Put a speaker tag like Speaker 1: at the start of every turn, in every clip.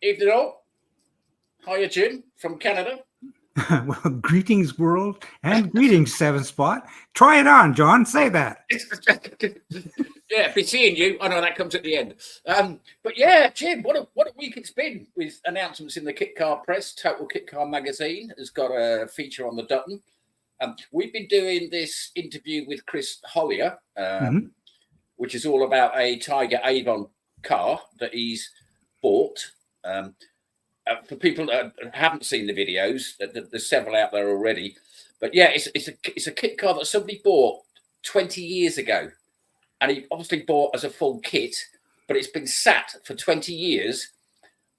Speaker 1: Evening all. Hiya, Jim from Canada.
Speaker 2: Well, greetings, world, and greetings, Seven Spot. Try it on, John. Say that.
Speaker 1: Yeah, be seeing you. I know that comes at the end. But yeah, Jim, what a week it's been with announcements in the Kit Car Press. Total Kit Car magazine has got a feature on the Dutton. We've been doing this interview with Chris Hollier, which is all about a Tiger Avon car that he's bought. For people that haven't seen the videos, there's several out there already. But yeah, it's a kit car that somebody bought 20 years ago. And he obviously bought as a full kit, but it's been sat for 20 years.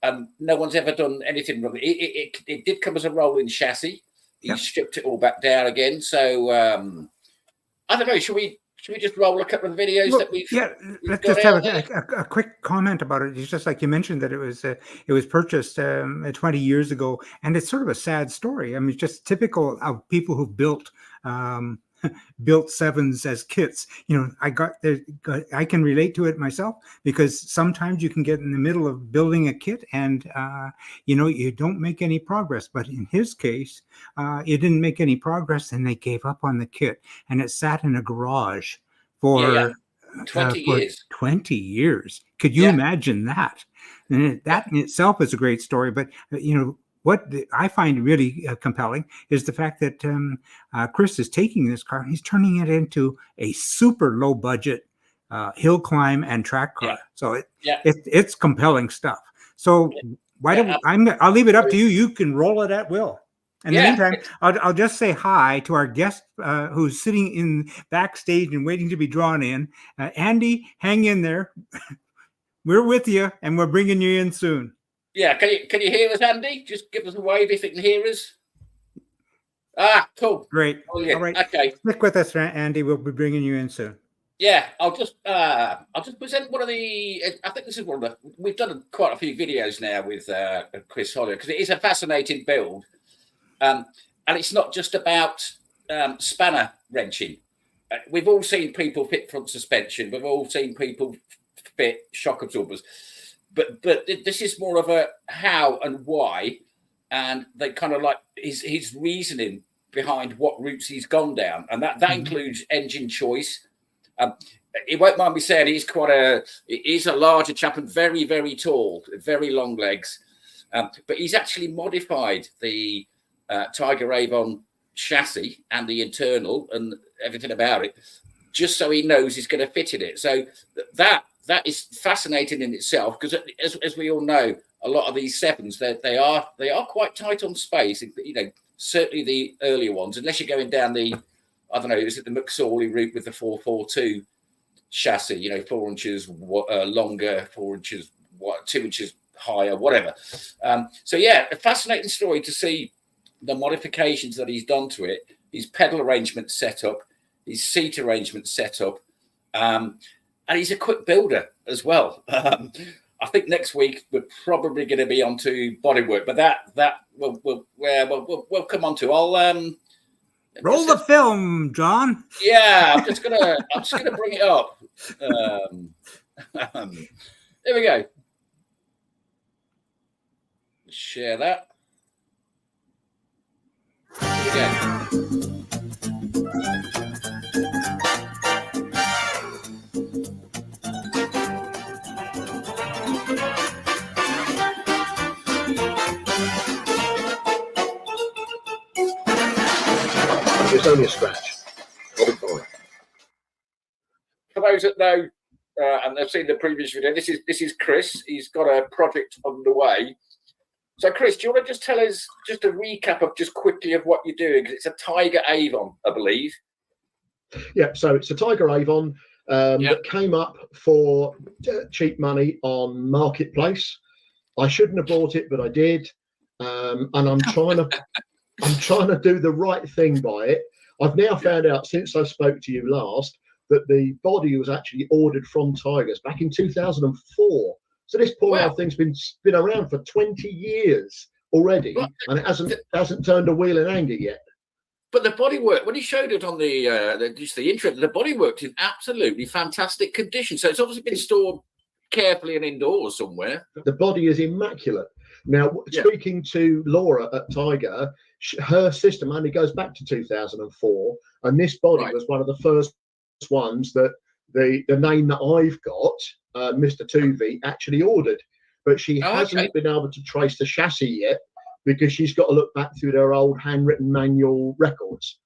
Speaker 1: No one's ever done anything wrong. It did come as a rolling chassis. He stripped it all back down again. So I don't know. Should we just roll a couple of videos that we've?
Speaker 2: Yeah, let's just have a quick comment about it. It's just like you mentioned that it was purchased 20 years ago, and it's sort of a sad story. I mean, it's just typical of people who've built sevens as kits. You know, I can relate to it myself, because sometimes you can get in the middle of building a kit and you don't make any progress. But in his case, it didn't make any progress, and they gave up on the kit, and it sat in a garage for
Speaker 1: 20 years.
Speaker 2: 20 years. Could you imagine that? And that in itself is a great story. But what I find really compelling is the fact that Chris is taking this car and he's turning it into a super low budget hill climb and track car. So it's compelling stuff. So why don't I'll leave it up to you. You can roll it at will. In the meantime, I'll just say hi to our guest who's sitting in backstage and waiting to be drawn in. Andy, hang in there. We're with you, and we're bringing you in soon.
Speaker 1: Yeah, can you hear us, Andy? Just give us a wave if you can hear us. Ah, cool.
Speaker 2: Great.
Speaker 1: Oh, yeah.
Speaker 2: All right.
Speaker 1: Okay.
Speaker 2: Stick with us, Andy. We'll be bringing you in soon.
Speaker 1: Yeah, I'll just present one of the. I think this is one of the. We've done quite a few videos now with Chris Hollier, because it is a fascinating build, and it's not just about spanner wrenching. We've all seen people fit front suspension. We've all seen people fit shock absorbers. But this is more of a how and why, and they kind of like his reasoning behind what routes he's gone down, and that includes engine choice. He won't mind me saying he's a larger chap and very, very tall, very long legs, but he's actually modified the Tiger Avon chassis and the internal and everything about it, just so he knows he's going to fit in it. So that is fascinating in itself, because as we all know, a lot of these sevens they are quite tight on space. Certainly the earlier ones, unless you're going down the, I don't know, is it the McSorley route with the 442 chassis? 4 inches longer, 4 inches, 2 inches higher, whatever. So yeah, a fascinating story to see the modifications that he's done to it. His pedal arrangement set up, his seat arrangement set up. And he's a quick builder as well. I think next week we're probably going to be onto bodywork, but that we'll come on to. I'll
Speaker 2: roll the film, John.
Speaker 1: Yeah, I'm just gonna bring it up. There we go. Share that. Here we go.
Speaker 3: It's only a scratch. I'll be fine.
Speaker 1: For those that know and they've seen the previous video, this is Chris. He's got a project underway. So, Chris, do you want to just tell us just a recap of just quickly of what you're doing? Because it's a Tiger Avon, I believe.
Speaker 3: Yeah, so it's a Tiger Avon that came up for cheap money on Marketplace. I shouldn't have bought it, but I did, and I'm trying to do the right thing by it. I've now found out, since I spoke to you last, that the body was actually ordered from Tigers back in 2004. So this poor old thing's been around for 20 years already, and it hasn't turned a wheel in anger yet.
Speaker 1: But the bodywork, when he showed it on the intro, the bodywork's in absolutely fantastic condition. So it's obviously been stored carefully and indoors somewhere.
Speaker 3: The body is immaculate. Now, speaking to Laura at Tiger, her system only goes back to 2004, and this body was one of the first ones that the name that I've got, Mr. Tuvi, actually ordered. But she hasn't been able to trace the chassis yet because she's got to look back through their old handwritten manual records.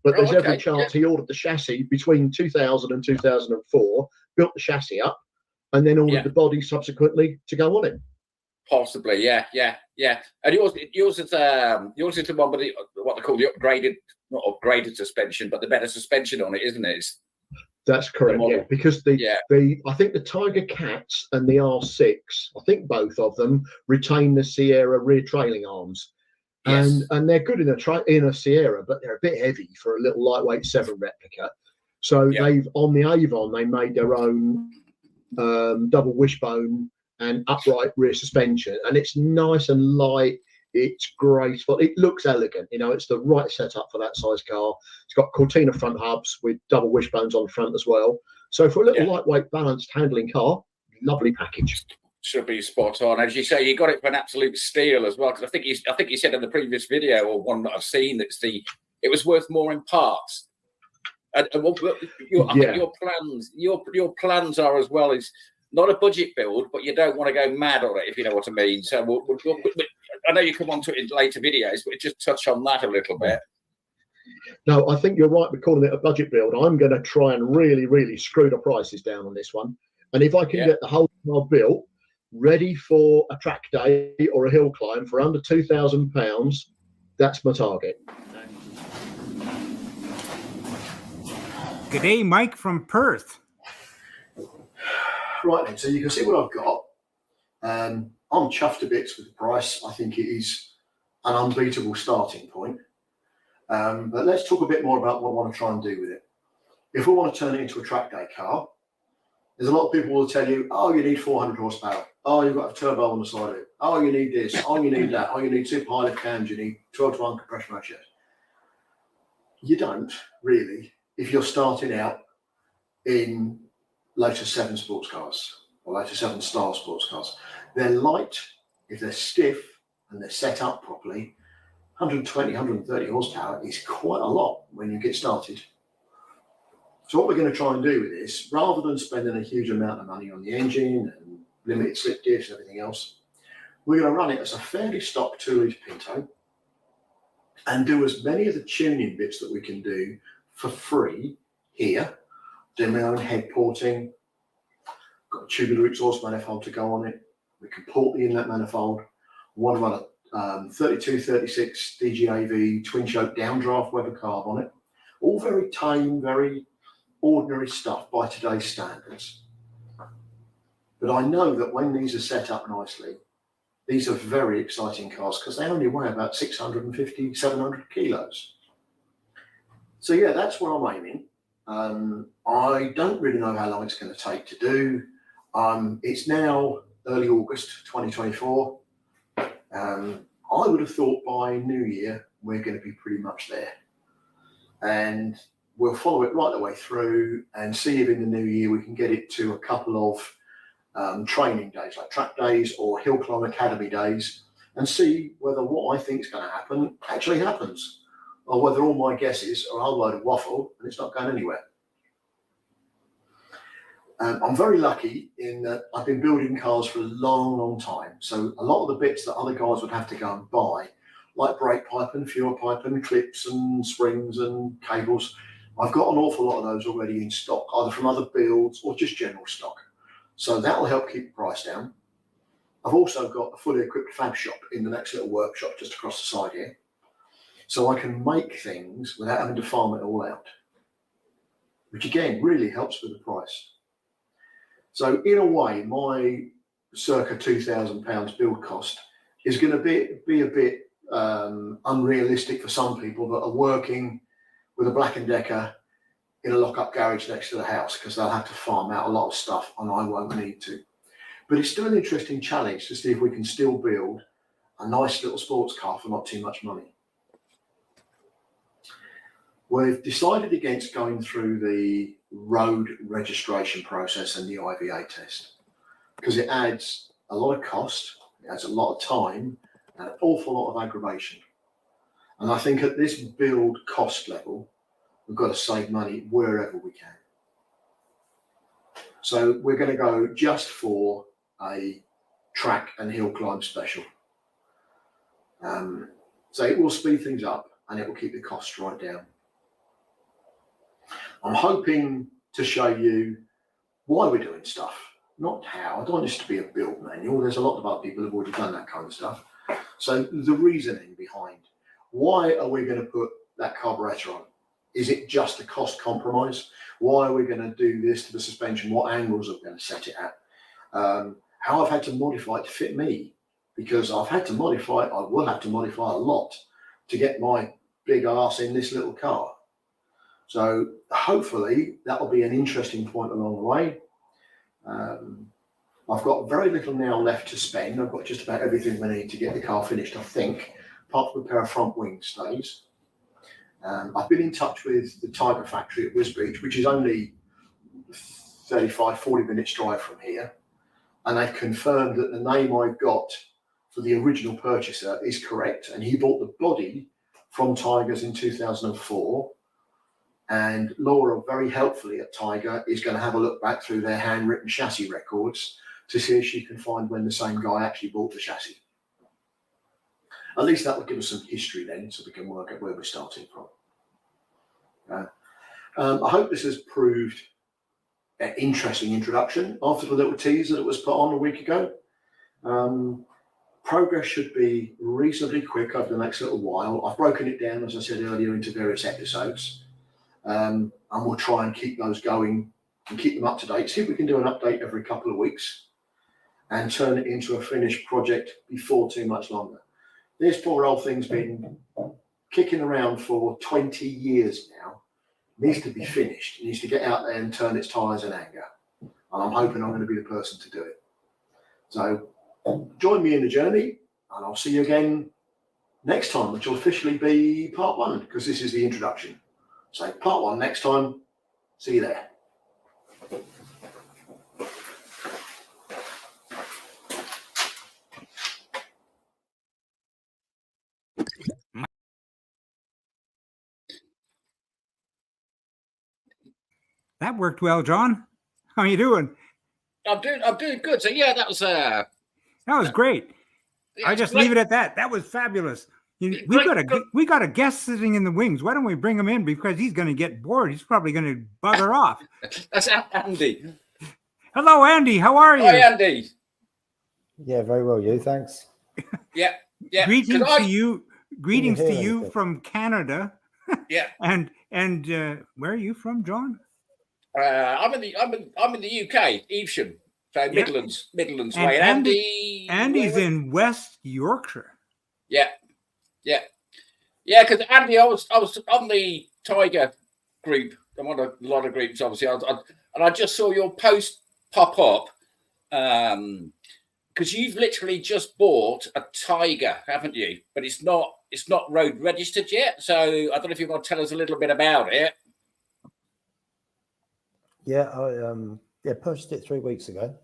Speaker 3: But there's every chance he ordered the chassis between 2000 and 2004, built the chassis up, and then ordered the body subsequently to go on it.
Speaker 1: Possibly, yeah. And yours is the one with what they call the upgraded, not upgraded suspension, but the better suspension on it, isn't it?
Speaker 3: That's correct, because I think the Tiger Cats and the R6, I think both of them retain the Sierra rear trailing arms, and they're good in a Sierra, but they're a bit heavy for a little lightweight 7 replica. So they've on the Avon they made their own double wishbone and upright rear suspension, and it's nice and light. It's graceful. It looks elegant. You know, it's the right setup for that size car. It's got Cortina front hubs with double wishbones on the front as well. So for a little lightweight, balanced handling car, lovely package.
Speaker 1: Should be spot on. As you say, you got it for an absolute steal as well. Because I think you said in the previous video, or one that I've seen, that it was worth more in parts. And I think your plans are as well as not a budget build, but you don't want to go mad on it, if you know what I mean. So I know you come on to it in later videos, but just touch on that a little bit.
Speaker 3: No, I think you're right with calling it a budget build. I'm going to try and really, really screw the prices down on this one. And if I can get the whole car built, ready for a track day or a hill climb for under £2,000, that's my target.
Speaker 2: Good day, Mike from Perth.
Speaker 4: Right then, so you can see what I've got. I'm chuffed to bits with the price. I think it is an unbeatable starting point. But let's talk a bit more about what I want to try and do with it. If we want to turn it into a track day car, there's a lot of people will tell you, oh, you need 400 horsepower. Oh, you've got a turbo on the side of it. Oh, you need this. Oh, you need that. Oh, you need 2 pilot cams. You need 12-to-1 compression ratios. You don't really if you're starting out in Lotus 7 sports cars or Lotus 7 style sports cars. They're light, if they're stiff and they're set up properly, 120, 130 horsepower is quite a lot when you get started. So what we're going to try and do with this, rather than spending a huge amount of money on the engine and limited slip diffs and everything else, we're going to run it as a fairly stock 2-litre Pinto and do as many of the tuning bits that we can do for free here. Doing my own head porting, got a tubular exhaust manifold to go on it. We can port the inlet manifold. Want to run a 3236 DGAV twin choke downdraft Weber carb on it. All very tame, very ordinary stuff by today's standards. But I know that when these are set up nicely, these are very exciting cars because they only weigh about 650, 700 kilos. So yeah, that's where I'm aiming. I don't really know how long it's going to take to do. It's now early August 2024. I would have thought by New Year we're going to be pretty much there. And we'll follow it right the way through and see if in the new year we can get it to a couple of training days, like track days or hill climb academy days, and see whether what I think is going to happen actually happens, or whether all my guesses are a whole load of waffle and it's not going anywhere. I'm very lucky in that I've been building cars for a long, long time. So a lot of the bits that other guys would have to go and buy, like brake pipe and fuel pipe and clips and springs and cables, I've got an awful lot of those already in stock, either from other builds or just general stock. So that will help keep the price down. I've also got a fully equipped fab shop in the next little workshop just across the side here. So I can make things without having to farm it all out, which again really helps with the price. So in a way, my circa £2,000 build cost is going to be a bit unrealistic for some people that are working with a Black & Decker in a lock-up garage next to the house, because they'll have to farm out a lot of stuff and I won't need to. But it's still an interesting challenge to see if we can still build a nice little sports car for not too much money. We've decided against going through the road registration process and the IVA test. because it adds a lot of cost, it adds a lot of time, and an awful lot of aggravation. And I think at this build cost level, we've got to save money wherever we can. So we're going to go just for a track and hill climb special. So it will speed things up and it will keep the costs right down. I'm hoping to show you why we're doing stuff, not how. I don't want this to be a build manual. There's a lot of other people who've already done that kind of stuff. So the reasoning behind, why are we going to put that carburetor on? Is it just a cost compromise? Why are we going to do this to the suspension? What angles are we going to set it at? How I've had to modify it to fit me, because I've had to modify it, I will have to modify a lot to get my big arse in this little car. So hopefully that'll be an interesting point along the way. I've got very little now left to spend. I've got just about everything we need to get the car finished, I think, apart from a pair of front wing stays. I've been in touch with the Tiger factory at Wisbech, which is only 35, 40 minutes drive from here. And they've confirmed that the name I've got for the original purchaser is correct. And he bought the body from Tigers in 2004. And Laura, very helpfully at Tiger, is going to have a look back through their handwritten chassis records to see if she can find when the same guy actually bought the chassis. At least that will give us some history then, so we can work out where we're starting from. I hope this has proved an interesting introduction after the little teaser that was put on a week ago. Progress should be reasonably quick over the next little while. I've broken it down, as I said earlier, into various episodes. And we'll try and keep those going and keep them up to date. See if we can do an update every couple of weeks and turn it into a finished project before too much longer. This poor old thing's been kicking around for 20 years now. It needs to be finished. It needs to get out there and turn its tyres in anger. And I'm hoping I'm going to be the person to do it. So join me in the journey, and I'll see you again next time, which will officially be part 1, because this is the introduction. So part 1 next time. See you there.
Speaker 2: That worked well, John. How are you doing?
Speaker 1: I'm doing good. So yeah, that was
Speaker 2: great.
Speaker 1: Yeah,
Speaker 2: I just
Speaker 1: great.
Speaker 2: leave it at that. That was fabulous. We got a guest sitting in the wings. Why don't we bring him in, because he's going to get bored. He's probably going to bugger off.
Speaker 1: That's Andy.
Speaker 2: Hello, Andy. How are you?
Speaker 1: Hi, Andy.
Speaker 5: Yeah, very well. You, thanks.
Speaker 1: Yeah.
Speaker 2: Greetings to you. Greetings to you
Speaker 5: anything?
Speaker 2: from Canada.
Speaker 1: Yeah.
Speaker 2: And where are you from, John?
Speaker 1: I'm in the UK, Evesham, so Midlands
Speaker 2: And
Speaker 1: way.
Speaker 2: Andy's in West Yorkshire.
Speaker 1: Yeah. Because Andy, I was on the Tiger group. I'm on a lot of groups, obviously, and I just saw your post pop up because you've literally just bought a Tiger, haven't you? But it's not road registered yet. So I don't know if you want to tell us a little bit about it.
Speaker 5: Yeah, I purchased it 3 weeks ago.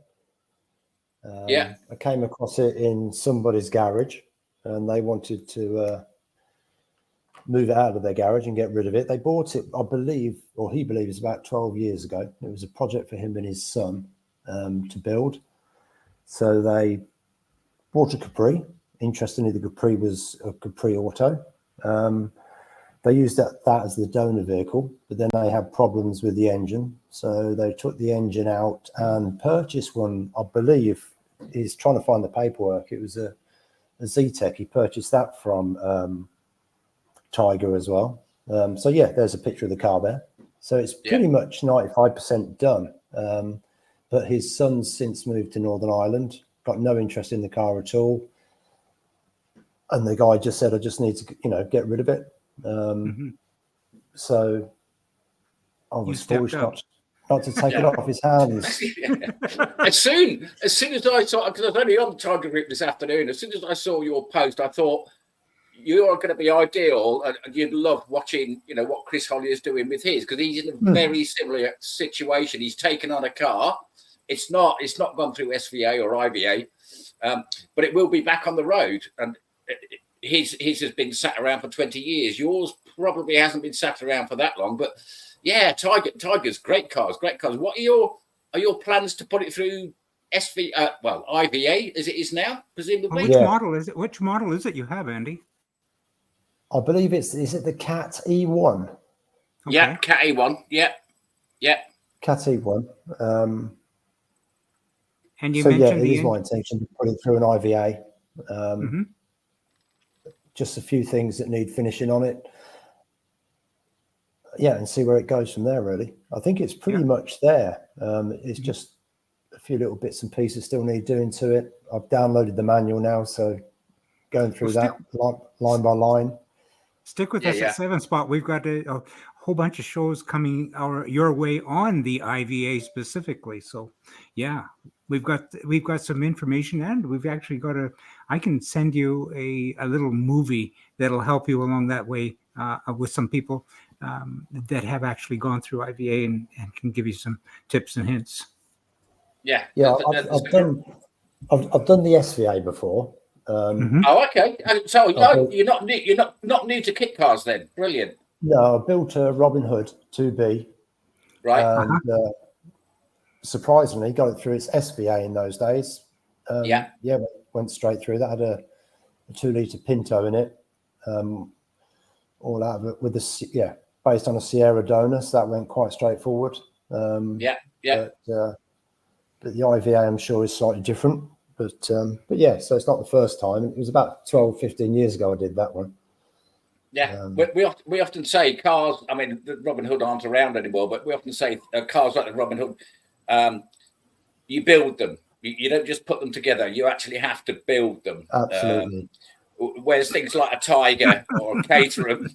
Speaker 1: I
Speaker 5: came across it in somebody's garage, and they wanted to move it out of their garage and get rid of it. They bought it, I believe, or he believes, about 12 years ago. It was a project for him and his son to build. So they bought a Capri. Interestingly, the Capri was a Capri Auto. They used that as the donor vehicle, but then they had problems with the engine. So they took the engine out and purchased one, I believe. He's trying to find the paperwork. It was a Z-Tech. He purchased that from Tiger as well. So yeah, there's a picture of the car there. So it's pretty much 95% done. But his son's since moved to Northern Ireland, got no interest in the car at all. And the guy just said, I just need to, get rid of it. So I was foolish not to take it off his hands.
Speaker 1: As soon as I saw, because I was only on the Tiger group this afternoon, as soon as I saw your post, I thought you are going to be ideal, and you'd love watching, what Chris Hollier is doing with his, because he's in a very similar situation. He's taken on a car, it's not gone through SVA or IVA, but it will be back on the road. And his has been sat around for 20 years. Yours probably hasn't been sat around for that long. But yeah, Tiger's great cars. What are your plans to put it through IVA as it is now, presumably?
Speaker 2: Which model is it? Which model is it you have, Andy?
Speaker 5: I believe is it the Cat E1?
Speaker 2: Okay.
Speaker 1: Yeah, Cat E1. Yeah.
Speaker 5: Cat E1.
Speaker 2: And you
Speaker 5: so
Speaker 2: mentioned
Speaker 5: it is my intention to put it through an IVA. Just a few things that need finishing on it. Yeah, and see where it goes from there, really. I think it's pretty much there. It's just a few little bits and pieces still need doing to it. I've downloaded the manual now, so going through that line by line.
Speaker 2: Stick with us at 7 Spot. We've got a whole bunch of shows coming your way on the IVA specifically. So, yeah, we've got some information, and we've actually got I can send you a little movie that'll help you along that way with some people that have actually gone through IVA and can give you some tips and hints.
Speaker 5: Yeah. I've done the SVA before.
Speaker 1: Oh, okay. So you're not new to kit cars then? Brilliant.
Speaker 5: No, I built a Robin Hood 2B.
Speaker 1: Right.
Speaker 5: And surprisingly, got it through its SVA in those days. Went straight through. That had a 2-litre Pinto in it. All out of it with based on a Sierra donor, so that went quite straightforward. But the IVA, I'm sure, is slightly different. But yeah, so it's not the first time. It was about 12, 15 years ago I did that one.
Speaker 1: Yeah, we often say cars, I mean, the Robin Hood aren't around anymore, but we often say cars like the Robin Hood, you build them. You don't just put them together. You actually have to build them.
Speaker 5: Absolutely.
Speaker 1: Whereas things like a Tiger or a Caterham,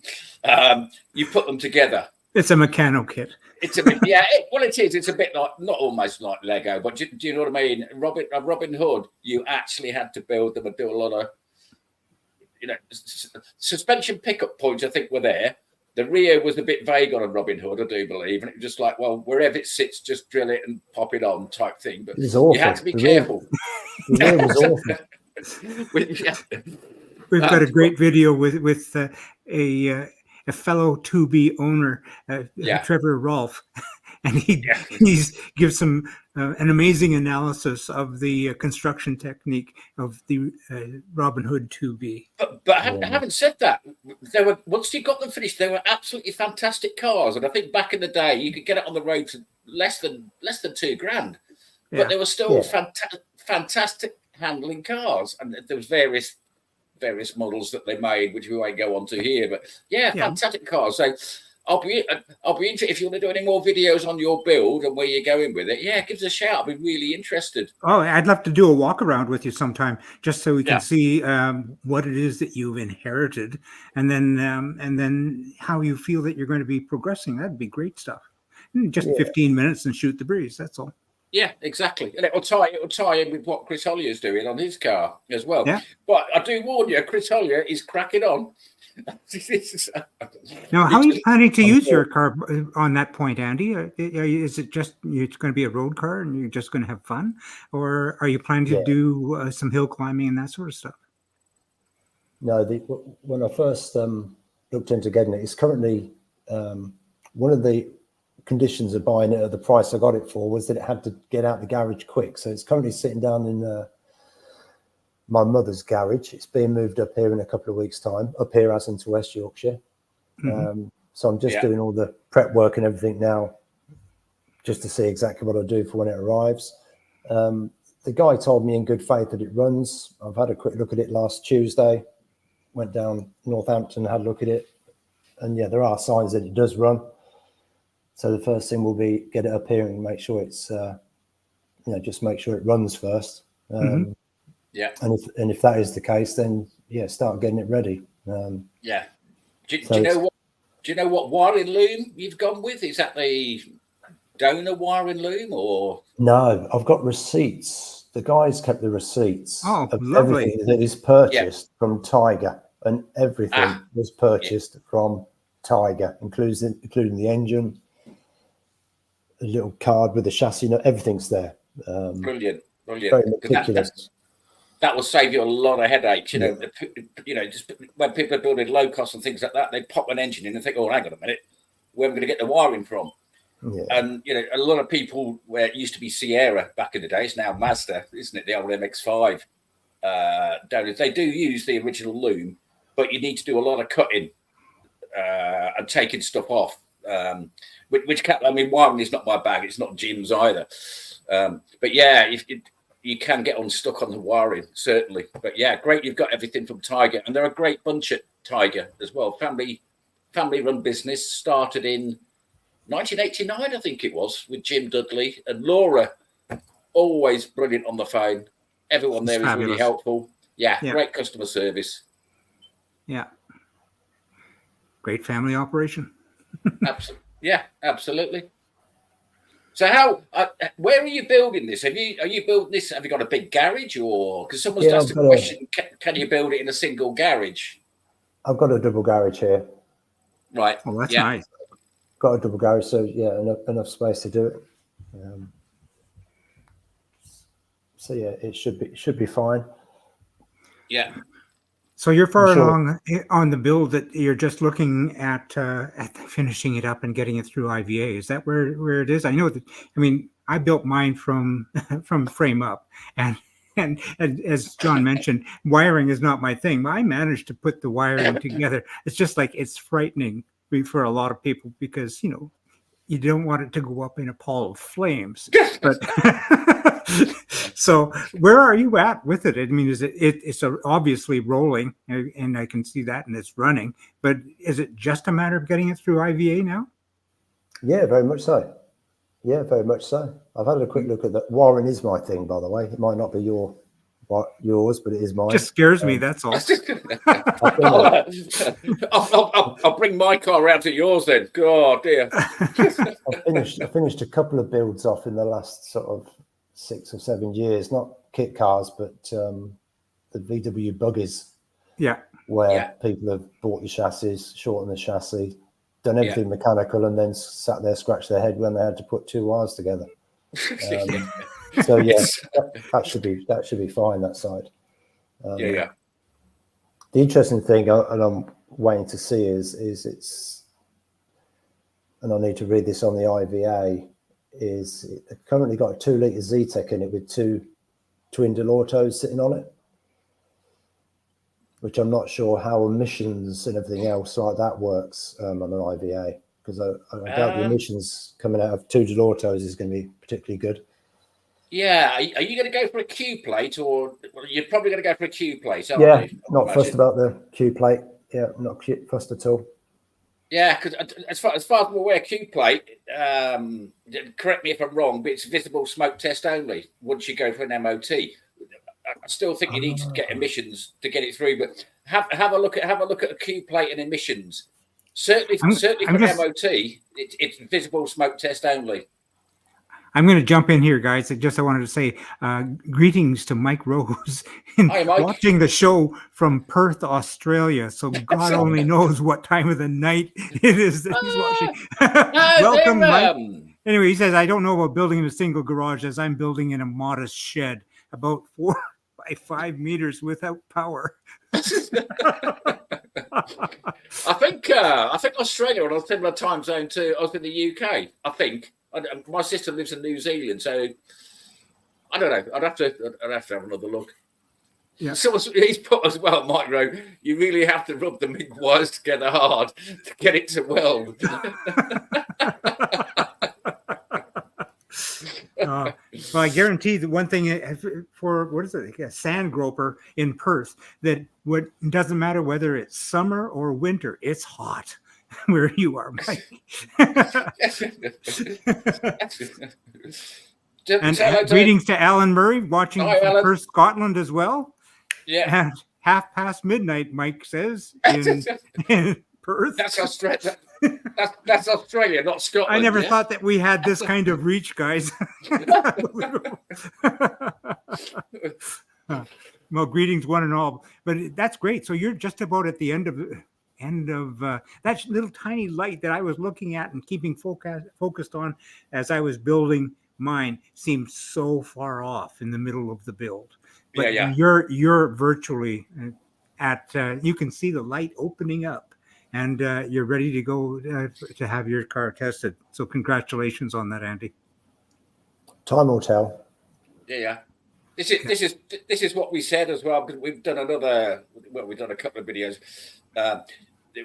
Speaker 1: you put them together.
Speaker 2: It's a mechano kit.
Speaker 1: It's a bit, it is. It's a bit like, not almost like Lego, but do you know what I mean? Robin Hood, you actually had to build them and do a lot of, suspension pickup points. I think were there. The rear was a bit vague on a Robin Hood, I do believe, and it was just like, well, wherever it sits, just drill it and pop it on type thing. But you had to be careful.
Speaker 5: The rear was awful.
Speaker 2: We've got a great video with a fellow 2B owner, Trevor Rolfe, and he gives some an amazing analysis of the construction technique of the Robin Hood 2B.
Speaker 1: But having said that, they were, once you got them finished, they were absolutely fantastic cars, and I think back in the day you could get it on the road for less than $2,000, but they were still fantastic handling cars, and there was various models that they made, which we won't go on to here, but fantastic cars. So I'll be interested if you want to do any more videos on your build and where you're going with it. Yeah, give us a shout. I'll be really interested.
Speaker 2: Oh, I'd love to do a walk around with you sometime, just so we can see what it is that you've inherited, and then how you feel that you're going to be progressing. That'd be great stuff. Just 15 minutes and shoot the breeze. That's all.
Speaker 1: Yeah, exactly. And it'll tie in with what Chris Hollier is doing on his car as well. Yeah. But I do warn you, Chris Hollier is cracking on.
Speaker 2: Now, how are you planning to use your car on that point, Andy? Is it just it's going to be a road car and you're just going to have fun? Or are you planning to do some hill climbing and that sort of stuff?
Speaker 5: No, when I first looked into getting it, it's currently one of the conditions of buying it at the price I got it for was that it had to get out the garage quick. So it's currently sitting down in my mother's garage. It's being moved up here in a couple of weeks' time, up here as into West Yorkshire. So I'm just doing all the prep work and everything now, just to see exactly what I'll do for when it arrives. The guy told me in good faith that it runs. I've had a quick look at it last Tuesday, went down Northampton, had a look at it, and there are signs that it does run. So the first thing will be get it up here and make sure it's, just make sure it runs first. And if that is the case, then start getting it ready. Do you know what wiring loom you've gone with? Is that the donor wiring loom or? No, I've got receipts. The guys kept the receipts of everything that is purchased from Tiger, and everything was purchased from Tiger, including the engine. A little card with the chassis, everything's there.
Speaker 1: Brilliant.
Speaker 5: Very meticulous.
Speaker 1: That will save you a lot of headaches. You know, just when people are building low cost and things like that, they pop an engine in and think, "Oh, hang on a minute, where am I going to get the wiring from?"
Speaker 5: Yeah.
Speaker 1: And you know, a lot of people, where it used to be Sierra back in the day, it's now Mazda, isn't it? The old MX-5 donors. They do use the original loom, but you need to do a lot of cutting and taking stuff off. Which I mean, wiring is not my bag. It's not Jim's either. But yeah, you can get unstuck on the wiring, certainly. But yeah, great. You've got everything from Tiger, and they're a great bunch at Tiger as well. Family-run business, started in 1989, I think it was, with Jim Dudley and Laura. Always brilliant on the phone. Everyone there is really helpful. Yeah, great customer service.
Speaker 2: Yeah. Great family operation.
Speaker 1: Absolutely. Yeah, absolutely. So where are you building this? Are you building this? Have you got a big garage, or because someone's asked the question, can you build it in a single garage?
Speaker 5: I've got a double garage here.
Speaker 1: Right.
Speaker 2: Oh, that's nice.
Speaker 5: Got a double garage, so yeah, enough space to do it. So yeah, it should be fine.
Speaker 1: Yeah.
Speaker 2: So you're far along on the build that you're just looking at finishing it up and getting it through IVA. Is that where it is? I know that. I mean, I built mine from frame up, and as John mentioned, wiring is not my thing. I managed to put the wiring together. It's just like it's frightening for a lot of people because you don't want it to go up in a pall of flames. But so where are you at with it? I mean, it's obviously rolling, and I can see that, and it's running. But is it just a matter of getting it through IVA now?
Speaker 5: Yeah, very much so. Yeah, very much so. I've had a quick look at that. Wiring is my thing, by the way. It might not be yours, but it is mine.
Speaker 2: Just scares me. That's all.
Speaker 1: I'll bring my car around to yours then. God, dear.
Speaker 5: I finished a couple of builds off in the last sort of 6 or 7 years. Not kit cars, but the VW buggies.
Speaker 2: Yeah.
Speaker 5: Where people have bought your chassis, shortened the chassis, done everything mechanical, and then sat there, scratched their head when they had to put 2 wires together. So yeah, that should be fine, that side. The interesting thing, and I'm waiting to see is it's, and I need to read this on the IVA, is it currently got a 2-litre Z-Tech in it with 2 twin Delortos sitting on it, which I'm not sure how emissions and everything else like that works on an IVA, because I doubt the emissions coming out of 2 Delortos is going to be particularly good.
Speaker 1: Yeah, are you going to go for a Q plate, or you're probably going to go for a Q plate?
Speaker 5: Yeah, not fussed about the Q plate. Yeah, not fussed at all.
Speaker 1: Yeah, because as far as I'm aware, Q plate, correct me if I'm wrong, but it's visible smoke test only once you go for an MOT. I still think you need to get emissions to get it through, but have a look at a Q plate and emissions. Certainly for MOT, it's visible smoke test only.
Speaker 2: I'm going to jump in here, guys. I wanted to say greetings to Mike Rose watching the show from Perth, Australia. So God only knows what time of the night it is that he's watching. Welcome, Mike. Anyway, he says, I don't know about building in a single garage, as I'm building in a modest shed about 4 by 5 meters without power.
Speaker 1: I think Australia on a similar time zone to us in the UK. I think. My sister lives in New Zealand, so I don't know. I'd have to have another look. Yeah. So he's put as well, Mike Rowe. You really have to rub the MIG wires together hard to get it to weld.
Speaker 2: Well, I guarantee that one thing for a sand groper in Perth, that doesn't matter whether it's summer or winter, it's hot where you are, Mike. And greetings to Alan Murray watching from Perth, Scotland as well.
Speaker 1: Yeah.
Speaker 2: At midnight, Mike says, in Perth.
Speaker 1: That's Australia. That's Australia, not Scotland.
Speaker 2: I never thought that we had this kind of reach, guys. Well, greetings one and all. But that's great. So you're just about at the end of that little tiny light that I was looking at and keeping focused on as I was building mine seemed so far off in the middle of the build. But
Speaker 1: Yeah.
Speaker 2: you're virtually at you can see the light opening up, and you're ready to go to have your car tested. So congratulations on that, Andy.
Speaker 5: Time will tell.
Speaker 1: Yeah. This is what we said as well, because we've done we've done a couple of videos.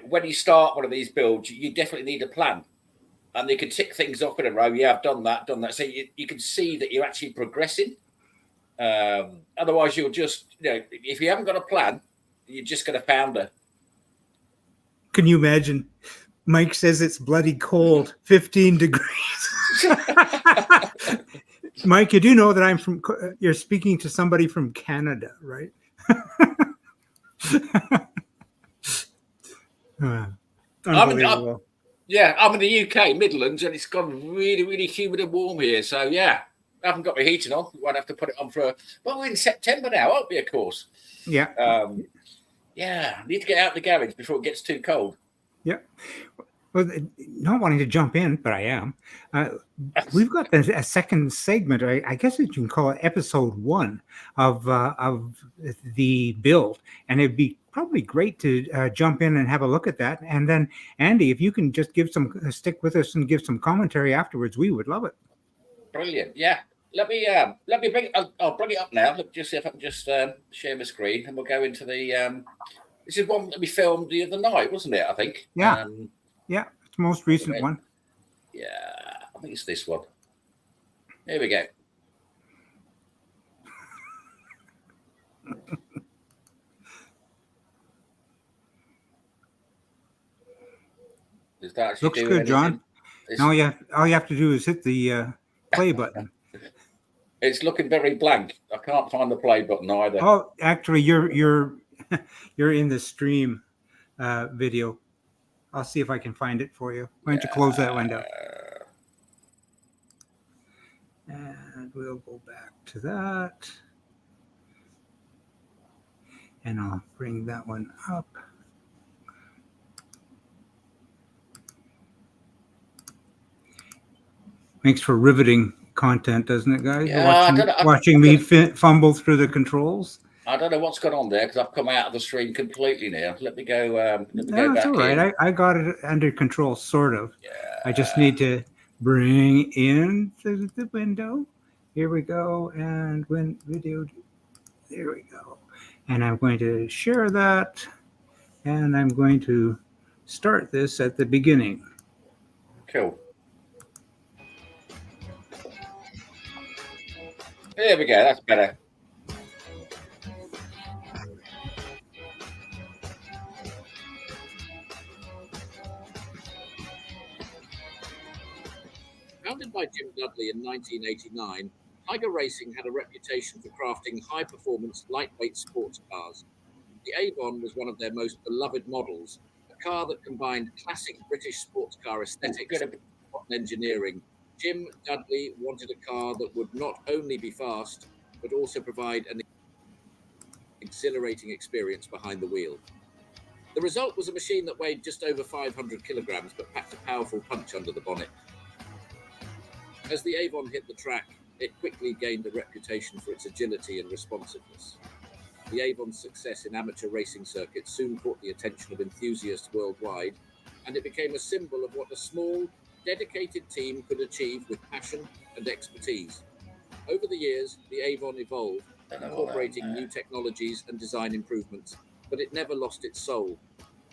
Speaker 1: When you start one of these builds, you definitely need a plan, and you can tick things off in a row. Yeah, I've done that. So you can see that you're actually progressing. Otherwise, you'll just, if you haven't got a plan, you're just going to founder.
Speaker 2: Can you imagine? Mike says it's bloody cold, 15 degrees. Mike, you do know that you're speaking to somebody from Canada, right? Unbelievable.
Speaker 1: I'm in the UK, Midlands, and it's gone really, really humid and warm here. So, yeah, I haven't got my heating on. We won't have to put it on well, we're in September now, won't we, of course?
Speaker 2: Yeah.
Speaker 1: I need to get out of the garage before it gets too cold.
Speaker 2: Yeah. Well, not wanting to jump in, but I am. We've got a second segment. I guess you can call it episode 1 of the build, and it'd be probably great to jump in and have a look at that. And then, Andy, if you can just stick with us and give some commentary afterwards, we would love it.
Speaker 1: Brilliant. Yeah. Let me bring. I'll bring it up now. Let me just see if I can just share my screen, and we'll go into the. This is one that we filmed the other night, wasn't it? I think.
Speaker 2: Yeah. Yeah, it's the most recent one.
Speaker 1: Yeah, I think it's this one. Here we go. Does that actually
Speaker 2: looks good, anything? John. All you have to do is hit the play button.
Speaker 1: It's looking very blank. I can't find the play button either.
Speaker 2: Oh, actually, you're in the stream video. I'll see if I can find it for you. Why don't you close that window? And we'll go back to that. And I'll bring that one up. Makes for riveting content, doesn't it, guys?
Speaker 1: Yeah,
Speaker 2: watching me fumble through the controls.
Speaker 1: I don't know what's going on there because I've come out of the stream completely now. Let me go.
Speaker 2: No, it's all right. I got it under control, sort of.
Speaker 1: Yeah.
Speaker 2: I just need to bring in the window. Here we go. And when video, there we go. And I'm going to share that. And I'm going to start this at the beginning.
Speaker 1: Cool. There we go. That's better. Founded by Jim Dudley in 1989, Tiger Racing had a reputation for crafting high-performance, lightweight sports cars. The Avon was one of their most beloved models, a car that combined classic British sports car aesthetics and engineering. Jim Dudley wanted a car that would not only be fast, but also provide an exhilarating experience behind the wheel. The result was a machine that weighed just over 500 kilograms, but packed a powerful punch under the bonnet. As the Avon hit the track, it quickly gained a reputation for its agility and responsiveness. The Avon's success in amateur racing circuits soon caught the attention of enthusiasts worldwide, and it became a symbol of what a small, dedicated team could achieve with passion and expertise. Over the years, the Avon evolved, incorporating new technologies and design improvements, but it never lost its soul.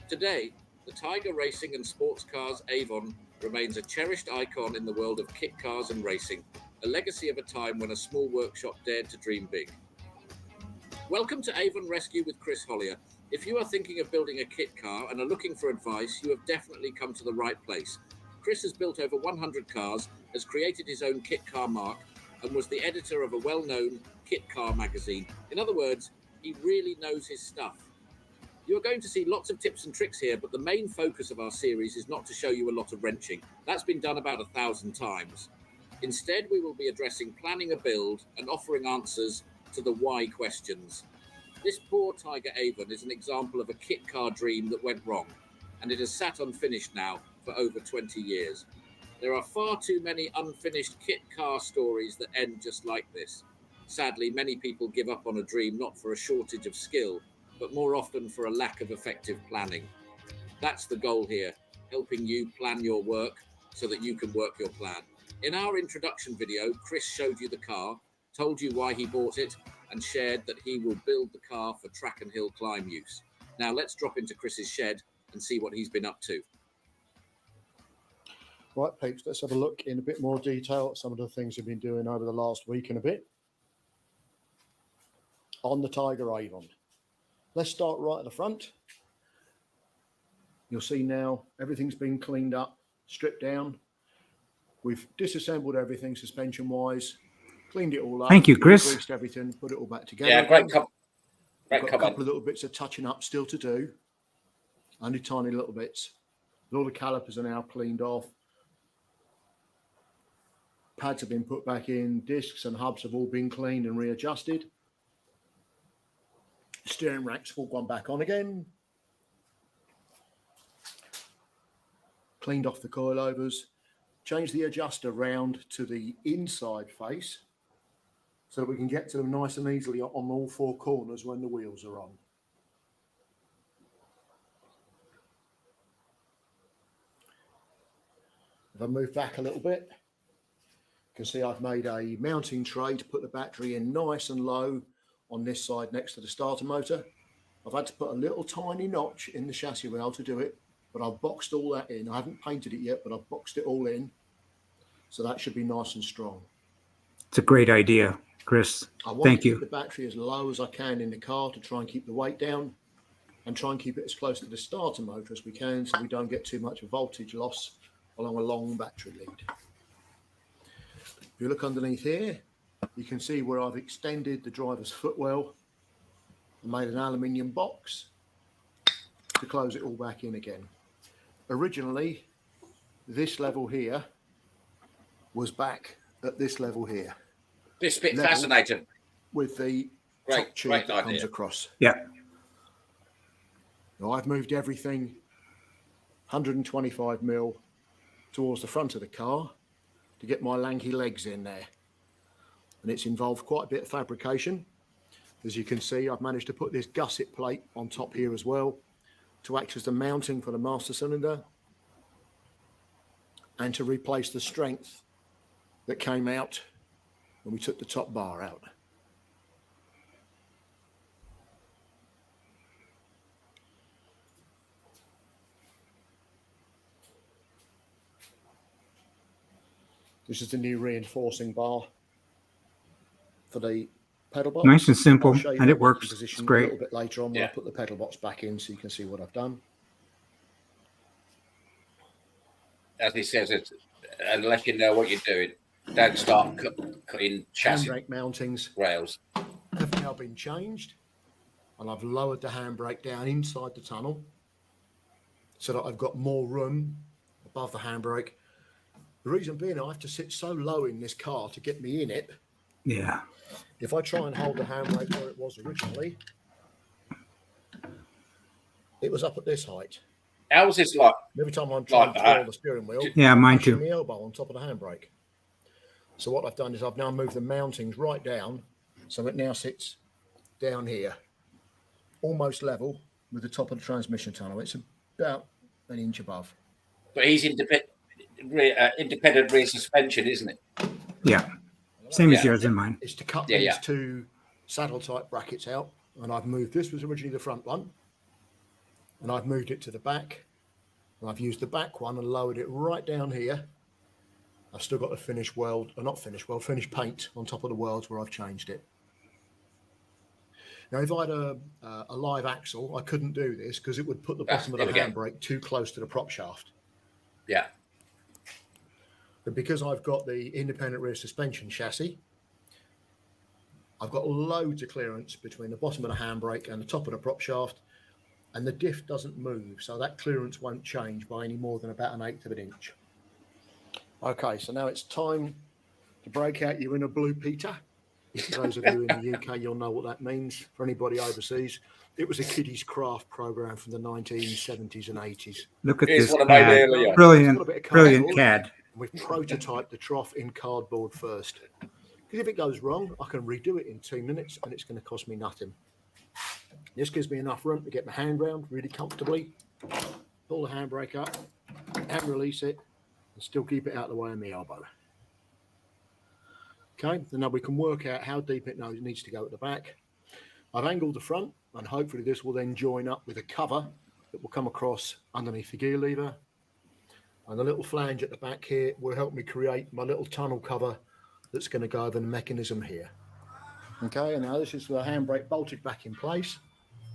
Speaker 1: Today, the Tiger Racing and Sports Cars Avon remains a cherished icon in the world of kit cars and racing, a legacy of a time when a small workshop dared to dream big. Welcome to Avon Rescue with Chris Hollier. If you are thinking of building a kit car and are looking for advice, you have definitely come to the right place. Chris has built over 100 cars, has created his own kit car marque, and was the editor of a well-known kit car magazine. In other words, he really knows his stuff. You are going to see lots of tips and tricks here, but the main focus of our series is not to show you a lot of wrenching. That's been done about 1,000 times. Instead, we will be addressing planning a build and offering answers to the why questions. This poor Tiger Avon is an example of a kit car dream that went wrong, and it has sat unfinished now for over 20 years.
Speaker 6: There are far too many unfinished kit car stories that end just like this. Sadly, many people give up on a dream not for a shortage of skill, but more often for a lack of effective planning. That's the goal here, helping you plan your work so that you can work your plan. In our introduction video, Chris showed you the car, told you why he bought it, and shared that he will build the car for track and hill climb use. Now let's drop into Chris's shed and see what he's been up to.
Speaker 4: Right, peeps, let's have a look in a bit more detail at some of the things we've been doing over the last week and a bit on the Tiger Avon. Let's start right at the front. You'll see now everything's been cleaned up, stripped down. We've disassembled everything suspension-wise, cleaned it all up.
Speaker 2: Thank you, Chris.
Speaker 4: Greased everything, put it all back together.
Speaker 1: Yeah, great
Speaker 4: We've got a
Speaker 1: comment.
Speaker 4: couple of little bits of touching up still to do. Only tiny little bits. But all the calipers are now cleaned off. Pads have been put back in. Discs and hubs have all been cleaned and readjusted. Steering rack's all gone back on again. Cleaned off the coilovers. Changed the adjuster round to the inside face so that we can get to them nice and easily on all four corners when the wheels are on. If I move back a little bit, you can see I've made a mounting tray to put the battery in nice and low on this side next to the starter motor. I've had to put a little tiny notch in the chassis rail to do it, but I've boxed all that in. I haven't painted it yet, but I've boxed it all in. So that should be nice and strong.
Speaker 2: It's a great idea, Chris.
Speaker 4: I want
Speaker 2: Thank
Speaker 4: to
Speaker 2: you.
Speaker 4: keep the battery as low as I can in the car to try and keep the weight down and try and keep it as close to the starter motor as we can so we don't get too much voltage loss along a long battery lead. If you look underneath here, you can see where I've extended the driver's footwell and made an aluminium box to close it all back in again. Originally, this level here was back at this level here.
Speaker 1: This bit fascinating.
Speaker 4: With the top tube that comes across.
Speaker 2: Yeah.
Speaker 4: Now I've moved everything 125 mil towards the front of the car to get my lanky legs in there. And it's involved quite a bit of fabrication. As you can see, I've managed to put this gusset plate on top here as well to act as the mounting for the master cylinder and to replace the strength that came out when we took the top bar out. This is the new reinforcing bar for the pedal box.
Speaker 2: Nice and simple, and it works. It's great.
Speaker 4: A little bit later on when I put the pedal box back in so you can see what I've done.
Speaker 1: As he says, unless you know what you're doing, don't start cutting chassis
Speaker 4: handbrake mountings
Speaker 1: rails.
Speaker 4: Have now been changed, and I've lowered the handbrake down inside the tunnel so that I've got more room above the handbrake. The reason being, I have to sit so low in this car to get me in it.
Speaker 2: Yeah.
Speaker 4: If I try and hold the handbrake where it was originally, it was up at this height.
Speaker 1: Ours is like
Speaker 4: every time I'm trying to control the steering wheel,
Speaker 2: yeah, mine too.
Speaker 4: My elbow on top of the handbrake. So what I've done is I've now moved the mountings right down, so it now sits down here, almost level with the top of the transmission tunnel. It's about an inch above.
Speaker 1: But he's independent rear suspension, isn't it?
Speaker 2: Yeah. Same as yours and mine.
Speaker 4: It's to cut these two saddle type brackets out, and I've moved, this was originally the front one, and I've moved it to the back, and I've used the back one and lowered it right down here. I've still got the finished weld, or not finished weld, finished paint on top of the welds where I've changed it. Now, if I had a live axle, I couldn't do this because it would put the bottom of the handbrake too close to the prop shaft.
Speaker 1: Yeah.
Speaker 4: But because I've got the independent rear suspension chassis, I've got loads of clearance between the bottom of the handbrake and the top of the prop shaft, and the diff doesn't move, so that clearance won't change by any more than about 1/8 of an inch. Okay, so now it's time to break out your inner Blue Peter. For those of you in the UK, you'll know what that means. For anybody overseas, it was a kiddies craft program from the 1970s and 80s.
Speaker 2: Look at this CAD. Brilliant CAD.
Speaker 3: We've prototyped the trough in cardboard first. Because if it goes wrong, I can redo it in 2 minutes and it's going to cost me nothing. This gives me enough room to get my hand round really comfortably, pull the handbrake up and release it, and still keep it out of the way of my elbow. Okay, then now we can work out how deep it needs to go at the back. I've angled the front, and hopefully this will then join up with a cover that will come across underneath the gear lever. And the little flange at the back here will help me create my little tunnel cover that's going to go over the mechanism here. Okay, and now this is the handbrake bolted back in place.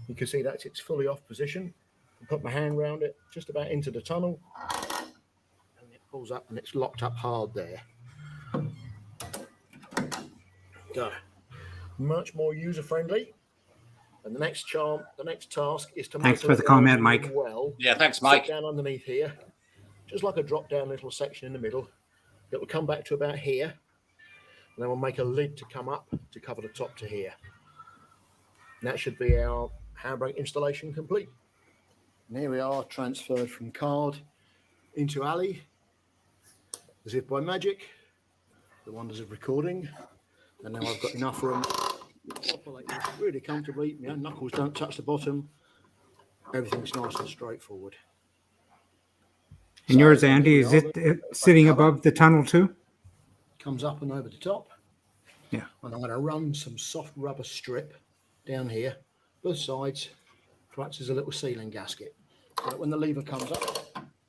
Speaker 3: You can see that it's fully off position. I put my hand around it just about into the tunnel, and it pulls up and it's locked up hard there. So, much more user-friendly. And the next task is to
Speaker 2: Thanks
Speaker 3: make
Speaker 2: for the comment, Mike.
Speaker 3: well.
Speaker 1: Yeah, thanks, Mike.
Speaker 3: Down underneath here, just like a drop-down little section in the middle. It will come back to about here, and then we'll make a lid to come up to cover the top to here. And that should be our handbrake installation complete. And here we are, transferred from card into alley, as if by magic, the wonders of recording. And now I've got enough room to operate really comfortably. My knuckles don't touch the bottom. Everything's nice and straightforward.
Speaker 2: And yours, Andy, is it sitting above the tunnel too?
Speaker 3: Comes up and over the top.
Speaker 2: Yeah.
Speaker 3: And I'm going to run some soft rubber strip down here, both sides, to act as a little sealing gasket. So that when the lever comes up,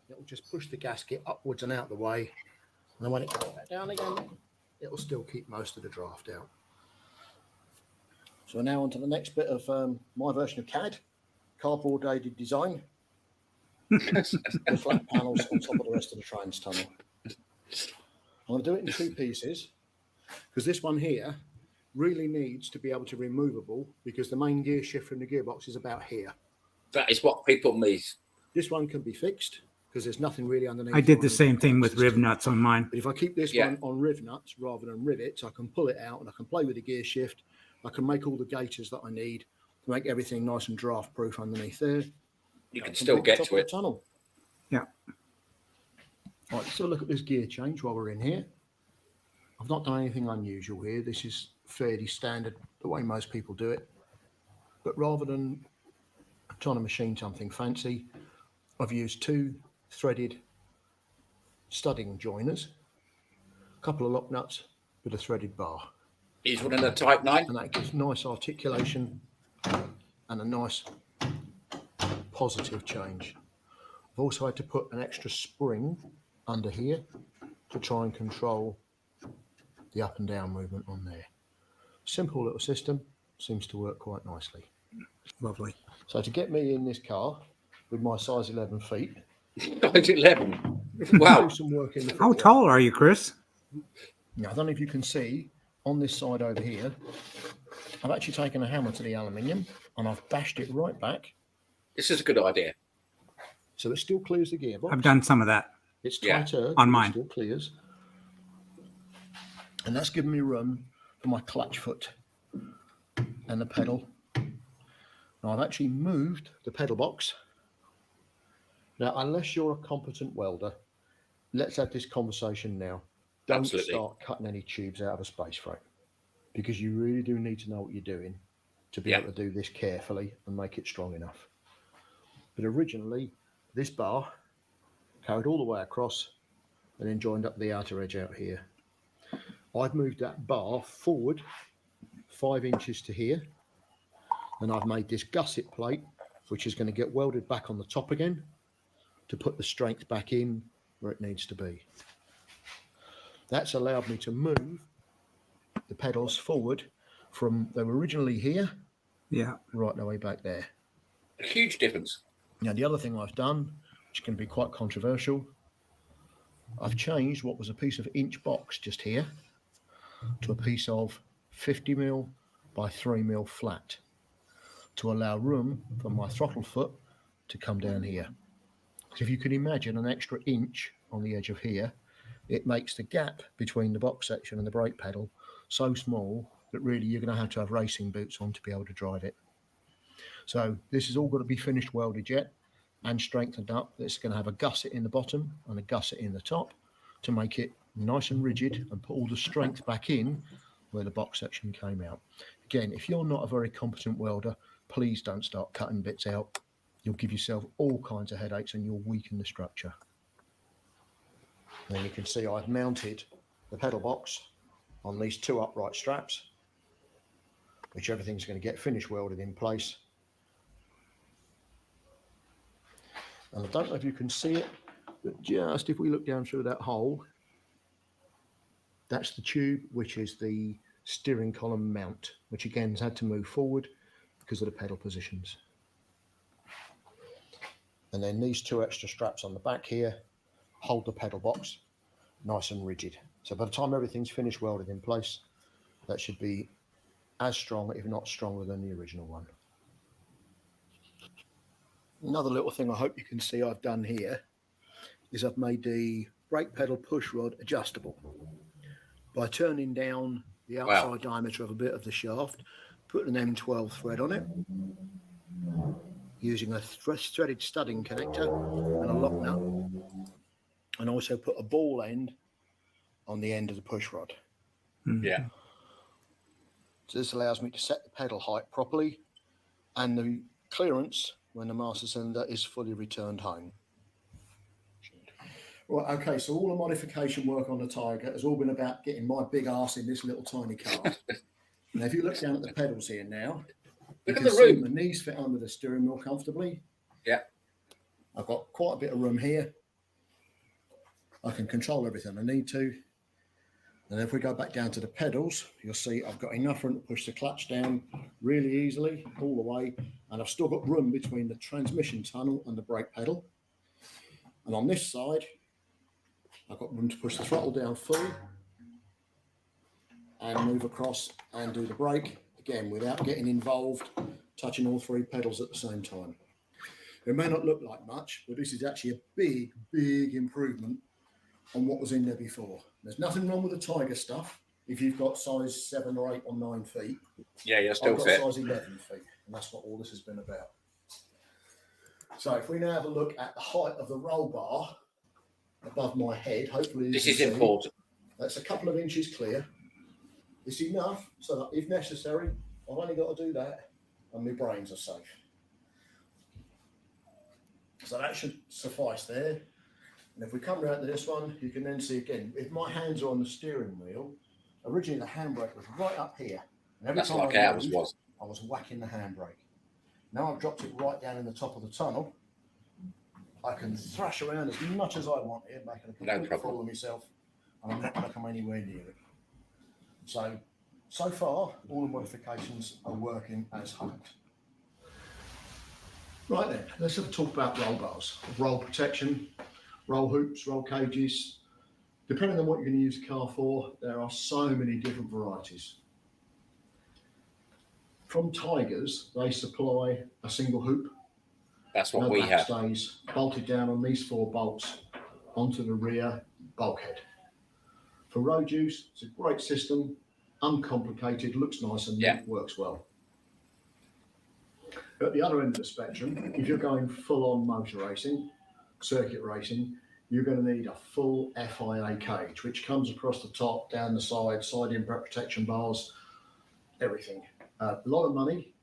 Speaker 3: it will just push the gasket upwards and out the way. And then when it comes back down again, it will still keep most of the draft out. So now on to the next bit of my version of CAD, cardboard aided design. The flat panels on top of the rest of the trans tunnel. I'm going to do it in 2 pieces because this one here really needs to be able to be removable because the main gear shift from the gearbox is about here.
Speaker 1: That is what people miss.
Speaker 3: This one can be fixed because there's nothing really underneath.
Speaker 2: I did the same thing with rib nuts on mine.
Speaker 3: But if I keep this one on riv nuts rather than rivets, I can pull it out and I can play with the gear shift. I can make all the gaiters that I need to make everything nice and draft proof underneath there.
Speaker 1: You can still get to it.
Speaker 3: Tunnel.
Speaker 2: Yeah.
Speaker 3: All right, let's have a look at this gear change while we're in here. I've not done anything unusual here. This is fairly standard, the way most people do it. But rather than trying to machine something fancy, I've used 2 threaded studding joiners, a couple of lock nuts with a threaded bar.
Speaker 1: He's running a Type 9.
Speaker 3: And that gives nice articulation and a nice positive change. I've also had to put an extra spring under here to try and control the up and down movement on there. Simple little system, seems to work quite nicely.
Speaker 2: Lovely.
Speaker 3: So to get me in this car with my size 11 feet,
Speaker 1: Size 11. Wow.
Speaker 3: do some work in the
Speaker 2: How tall are you, Chris?
Speaker 3: Now, I don't know if you can see on this side over here, I've actually taken a hammer to the aluminium and I've bashed it right back.
Speaker 1: This is a good idea.
Speaker 3: So it still clears the gearbox.
Speaker 2: I've done some of that.
Speaker 3: It's
Speaker 1: Yeah.
Speaker 3: tighter,
Speaker 2: On
Speaker 3: but
Speaker 2: mine.
Speaker 3: it still clears. And that's given me room for my clutch foot and the pedal. Now I've actually moved the pedal box. Now, unless you're a competent welder, let's have this conversation now. Don't
Speaker 1: Absolutely.
Speaker 3: start cutting any tubes out of a space frame because you really do need to know what you're doing to be able to do this carefully and make it strong enough. But originally, this bar carried all the way across and then joined up the outer edge out here. I've moved that bar forward 5 inches to here, and I've made this gusset plate, which is going to get welded back on the top again to put the strength back in where it needs to be. That's allowed me to move the pedals forward from they were originally here, right the way back there.
Speaker 1: A huge difference.
Speaker 3: Now, the other thing I've done, which can be quite controversial, I've changed what was a piece of inch box just here to a piece of 50mm by 3mm flat to allow room for my throttle foot to come down here. So if you can imagine an extra inch on the edge of here, it makes the gap between the box section and the brake pedal so small that really you're going to have racing boots on to be able to drive it. So this is all got to be finished welded yet and strengthened up. It's going to have a gusset in the bottom and a gusset in the top
Speaker 4: to make it nice and rigid and put all the strength back in where the box section came out. Again, if you're not a very competent welder, please don't start cutting bits out. You'll give yourself all kinds of headaches and you'll weaken the structure. And then you can see I've mounted the pedal box on these 2 upright straps, which everything's going to get finish welded in place. And I don't know if you can see it, but just if we look down through that hole, that's the tube, which is the steering column mount, which again has had to move forward because of the pedal positions. And then these 2 extra straps on the back here hold the pedal box nice and rigid. So by the time everything's finished welded in place, that should be as strong, if not stronger, than the original one. Another little thing I hope you can see I've done here is I've made the brake pedal push rod adjustable by turning down the outside diameter of a bit of the shaft, put an M12 thread on it, using a threaded studding connector and a lock nut, and also put a ball end on the end of the push rod.
Speaker 1: Yeah.
Speaker 4: So this allows me to set the pedal height properly and the clearance when the master cylinder is fully returned home. Right, okay, so all the modification work on the Tiger has all been about getting my big arse in this little tiny car. Now, if you look down at the pedals here now, you can see my knees fit under the steering wheel comfortably.
Speaker 1: Yeah.
Speaker 4: I've got quite a bit of room here. I can control everything I need to. And if we go back down to the pedals, you'll see I've got enough room to push the clutch down really easily all the way. And I've still got room between the transmission tunnel and the brake pedal. And on this side, I've got room to push the throttle down fully and move across and do the brake, again, without getting involved, touching all 3 pedals at the same time. It may not look like much, but this is actually a big, big improvement on what was in there before. There's nothing wrong with the Tiger stuff if you've got size 7 or 8 or 9 feet.
Speaker 1: Yeah, you're still
Speaker 4: I've got
Speaker 1: fit.
Speaker 4: size 11 feet, and that's what all this has been about. So if we now have a look at the height of the roll bar above my head, hopefully
Speaker 1: this is important.
Speaker 4: That's a couple of inches clear. It's enough so that if necessary, I've only got to do that and my brains are safe. So that should suffice there. And if we come around to this one, you can then see again, if my hands are on the steering wheel, originally the handbrake was right up here. And every
Speaker 1: That's
Speaker 4: time
Speaker 1: like
Speaker 4: I
Speaker 1: ours
Speaker 4: moved,
Speaker 1: was.
Speaker 4: I was whacking the handbrake. Now I've dropped it right down in the top of the tunnel. I can thrash around as much as I want here, making a complete fool of myself, and I'm not going to come anywhere near it. So far, all the modifications are working as hoped. Right then, let's have a talk about roll bars, roll protection, roll hoops, roll cages. Depending on what you're going to use the car for, there are so many different varieties. From Tigers, they supply a single hoop.
Speaker 1: That's what we have.
Speaker 4: Stays bolted down on these 4 bolts onto the rear bulkhead. For road use, it's a great system, uncomplicated, looks nice and neat, works well. At the other end of the spectrum, if you're going full-on motor racing, circuit racing, you're going to need a full FIA cage, which comes across the top, down the side impact protection bars, everything. A lot of money,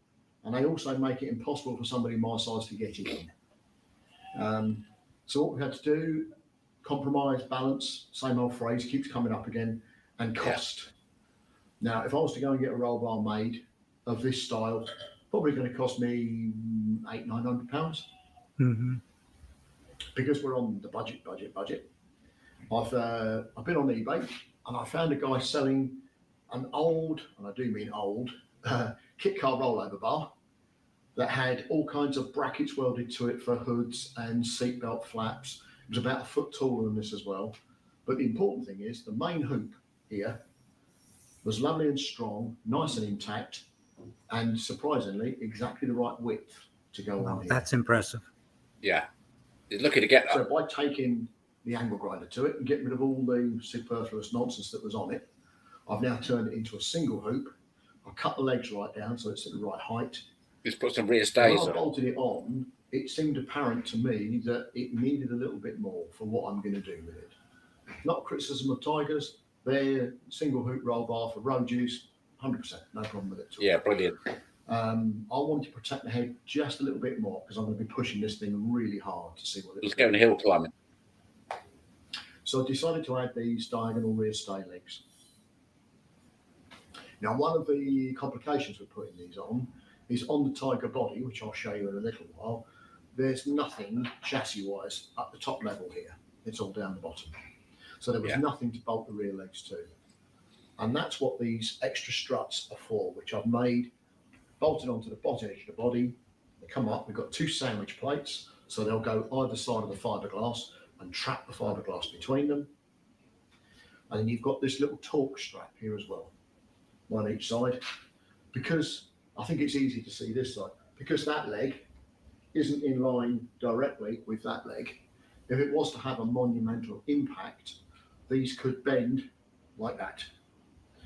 Speaker 4: and they also make it impossible for somebody my size to get it in. So what we've had to do, compromise, balance, same old phrase, keeps coming up again, and cost. Now, if I was to go and get a roll bar made of this style, probably going to cost me £800-900.
Speaker 2: Mm-hmm.
Speaker 4: Because we're on the budget. I've been on eBay and I found a guy selling an old, and I do mean old, kit car rollover bar that had all kinds of brackets welded to it for hoods and seatbelt flaps. It was about a foot taller than this as well. But the important thing is the main hoop here was lovely and strong, nice and intact, and surprisingly exactly the right width to go on here.
Speaker 2: That's impressive.
Speaker 1: Yeah. He's looking to get that.
Speaker 4: So by taking the angle grinder to it and getting rid of all the superfluous nonsense that was on it, I've now turned it into a single hoop. I cut the legs right down so it's at the right height.
Speaker 1: Just put some rear stays
Speaker 4: When I
Speaker 1: on.
Speaker 4: bolted it on, it seemed apparent to me that it needed a little bit more for what I'm going to do with it. Not a criticism of Tigers. They're single hoop roll bar for road use, 100%, no problem with it at all.
Speaker 1: Yeah, brilliant.
Speaker 4: I want to protect the head just a little bit more because I'm going to be pushing this thing really hard to see what
Speaker 1: Let's go hill climbing.
Speaker 4: So I decided to add these diagonal rear stay legs. Now, one of the complications with putting these on is on the Tiger body, which I'll show you in a little while. There's nothing chassis-wise at the top level here. It's all down the bottom. So there was nothing to bolt the rear legs to. And that's what these extra struts are for, which I've made, bolted onto the bottom edge of the body. They come up, we've got 2 sandwich plates, so they'll go either side of the fiberglass and trap the fiberglass between them. And then you've got this little torque strap here as well, one each side, because I think it's easy to see this side, because that leg isn't in line directly with that leg. If it was to have a monumental impact, these could bend like that.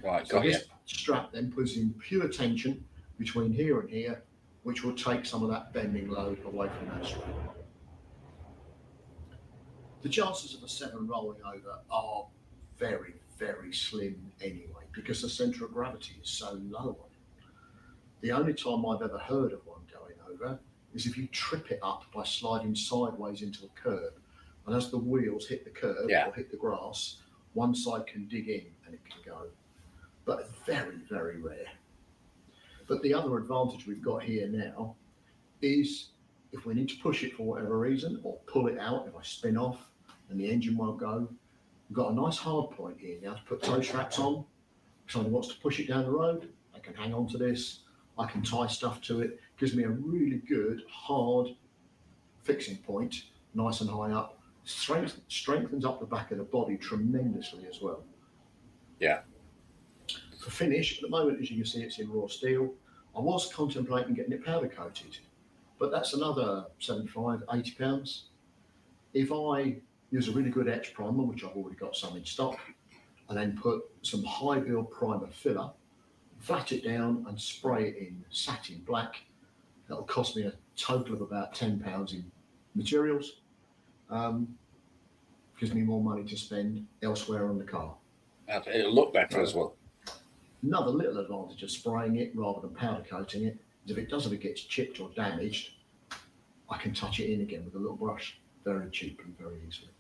Speaker 1: Right,
Speaker 4: So this strap then puts in pure tension between here and here, which will take some of that bending load away from that strap. The chances of a 7 rolling over are very, very slim anyway, because the centre of gravity is so low on it. The only time I've ever heard of one going over is if you trip it up by sliding sideways into a curb. And as the wheels hit the curb or hit the grass, one side can dig in and it can go. But very, very rare. But the other advantage we've got here now is if we need to push it for whatever reason or pull it out, if I spin off and the engine won't go, we've got a nice hard point here now to put toe straps on. If somebody wants to push it down the road, I can hang on to this. I can tie stuff to it. Gives me a really good, hard fixing point, nice and high up. Strengthens up the back of the body tremendously as well.
Speaker 1: Yeah.
Speaker 4: For finish, at the moment, as you can see, it's in raw steel. I was contemplating getting it powder coated, but that's another 75, 80 pounds. If I use a really good etch primer, which I've already got some in stock, and then put some high build primer filler, flat it down and spray it in satin black, that'll cost me a total of about £10 in materials. Gives me more money to spend elsewhere on the car.
Speaker 1: It'll look better as well.
Speaker 4: Another little advantage of spraying it rather than powder coating it is if it does, if it gets chipped or damaged, I can touch it in again with a little brush very cheaply, very easily.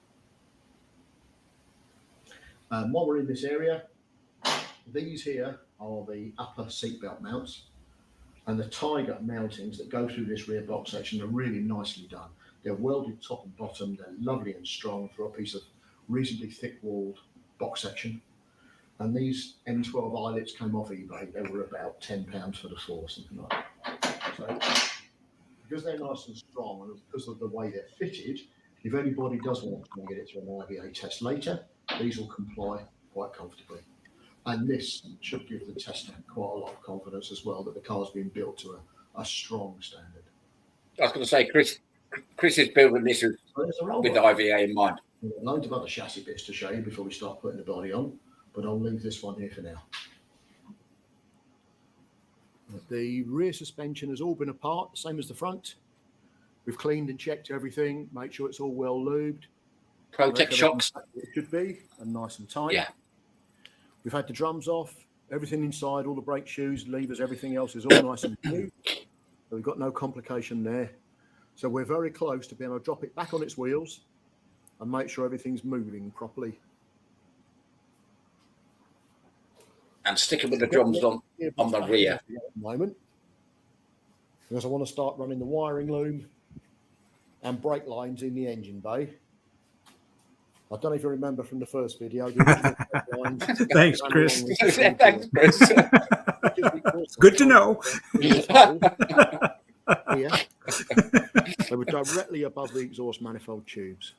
Speaker 4: While we're in this area, these here are the upper seatbelt mounts, and the Tiger mountings that go through this rear box section are really nicely done. They're welded top and bottom, they're lovely and strong for a piece of reasonably thick walled box section. And these M12 eyelets came off eBay. They were about £10 for the 4, something like that. So, because they're nice and strong and because of the way they're fitted, if anybody does want to get it through an IVA test later, these will comply quite comfortably. And this should give the tester quite a lot of confidence as well that the car's been built to a strong standard.
Speaker 1: I was going to say, Chris is building this with the IVA in mind.
Speaker 4: We've got loads of other chassis bits to show you before we start putting the body on, but I'll leave this one here for now. The rear suspension has all been apart, same as the front. We've cleaned and checked everything, make sure it's all well lubed.
Speaker 1: Protect shocks.
Speaker 4: It should be, and nice and tight.
Speaker 1: Yeah.
Speaker 4: We've had the drums off, everything inside, all the brake shoes, levers, everything else is all nice and new. So we've got no complication there. So we're very close to being able to drop it back on its wheels and make sure everything's moving properly.
Speaker 1: And sticking with the drums on the rear.
Speaker 4: At the moment, because I want to start running the wiring loom and brake lines in the engine bay. I don't know if you remember from the first video.
Speaker 2: Thanks, Chris.
Speaker 1: Thanks, Chris.
Speaker 2: Good to know.
Speaker 4: Here, they were directly above the exhaust manifold tubes,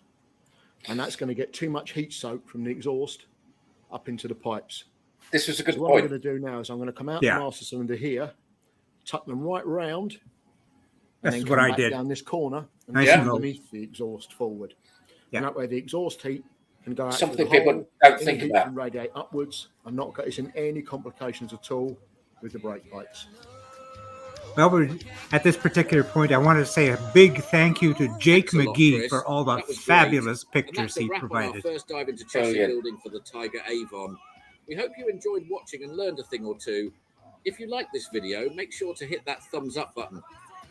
Speaker 4: and that's going to get too much heat soak from the exhaust up into the pipes.
Speaker 1: This was a good
Speaker 4: So what
Speaker 1: point.
Speaker 4: I'm going to do now is I'm going to come out the master cylinder here, tuck them right round, and
Speaker 2: That's
Speaker 4: then
Speaker 2: what
Speaker 4: come
Speaker 2: I
Speaker 4: back
Speaker 2: did.
Speaker 4: down this corner and
Speaker 2: Nice
Speaker 1: and
Speaker 4: underneath the exhaust forward.
Speaker 2: Yeah.
Speaker 4: And that way the exhaust heat can go out
Speaker 1: Something
Speaker 4: to the
Speaker 1: people
Speaker 4: hole,
Speaker 1: don't
Speaker 4: any
Speaker 1: think
Speaker 4: heat
Speaker 1: about.
Speaker 4: can radiate upwards and not get us in any complications at all with the brake plates.
Speaker 2: Well, at this particular point, I want to say a big thank you to Jake
Speaker 6: Thanks a lot,
Speaker 2: McGee
Speaker 6: Chris.
Speaker 2: for all the
Speaker 6: That was great.
Speaker 2: fabulous
Speaker 6: And
Speaker 2: pictures
Speaker 6: that's a
Speaker 2: he
Speaker 6: wrap on
Speaker 2: provided.
Speaker 6: our first dive into chassis
Speaker 1: Brilliant.
Speaker 6: building for the Tiger Avon. We hope you enjoyed watching and learned a thing or two. If you like this video, make sure to hit that thumbs up button.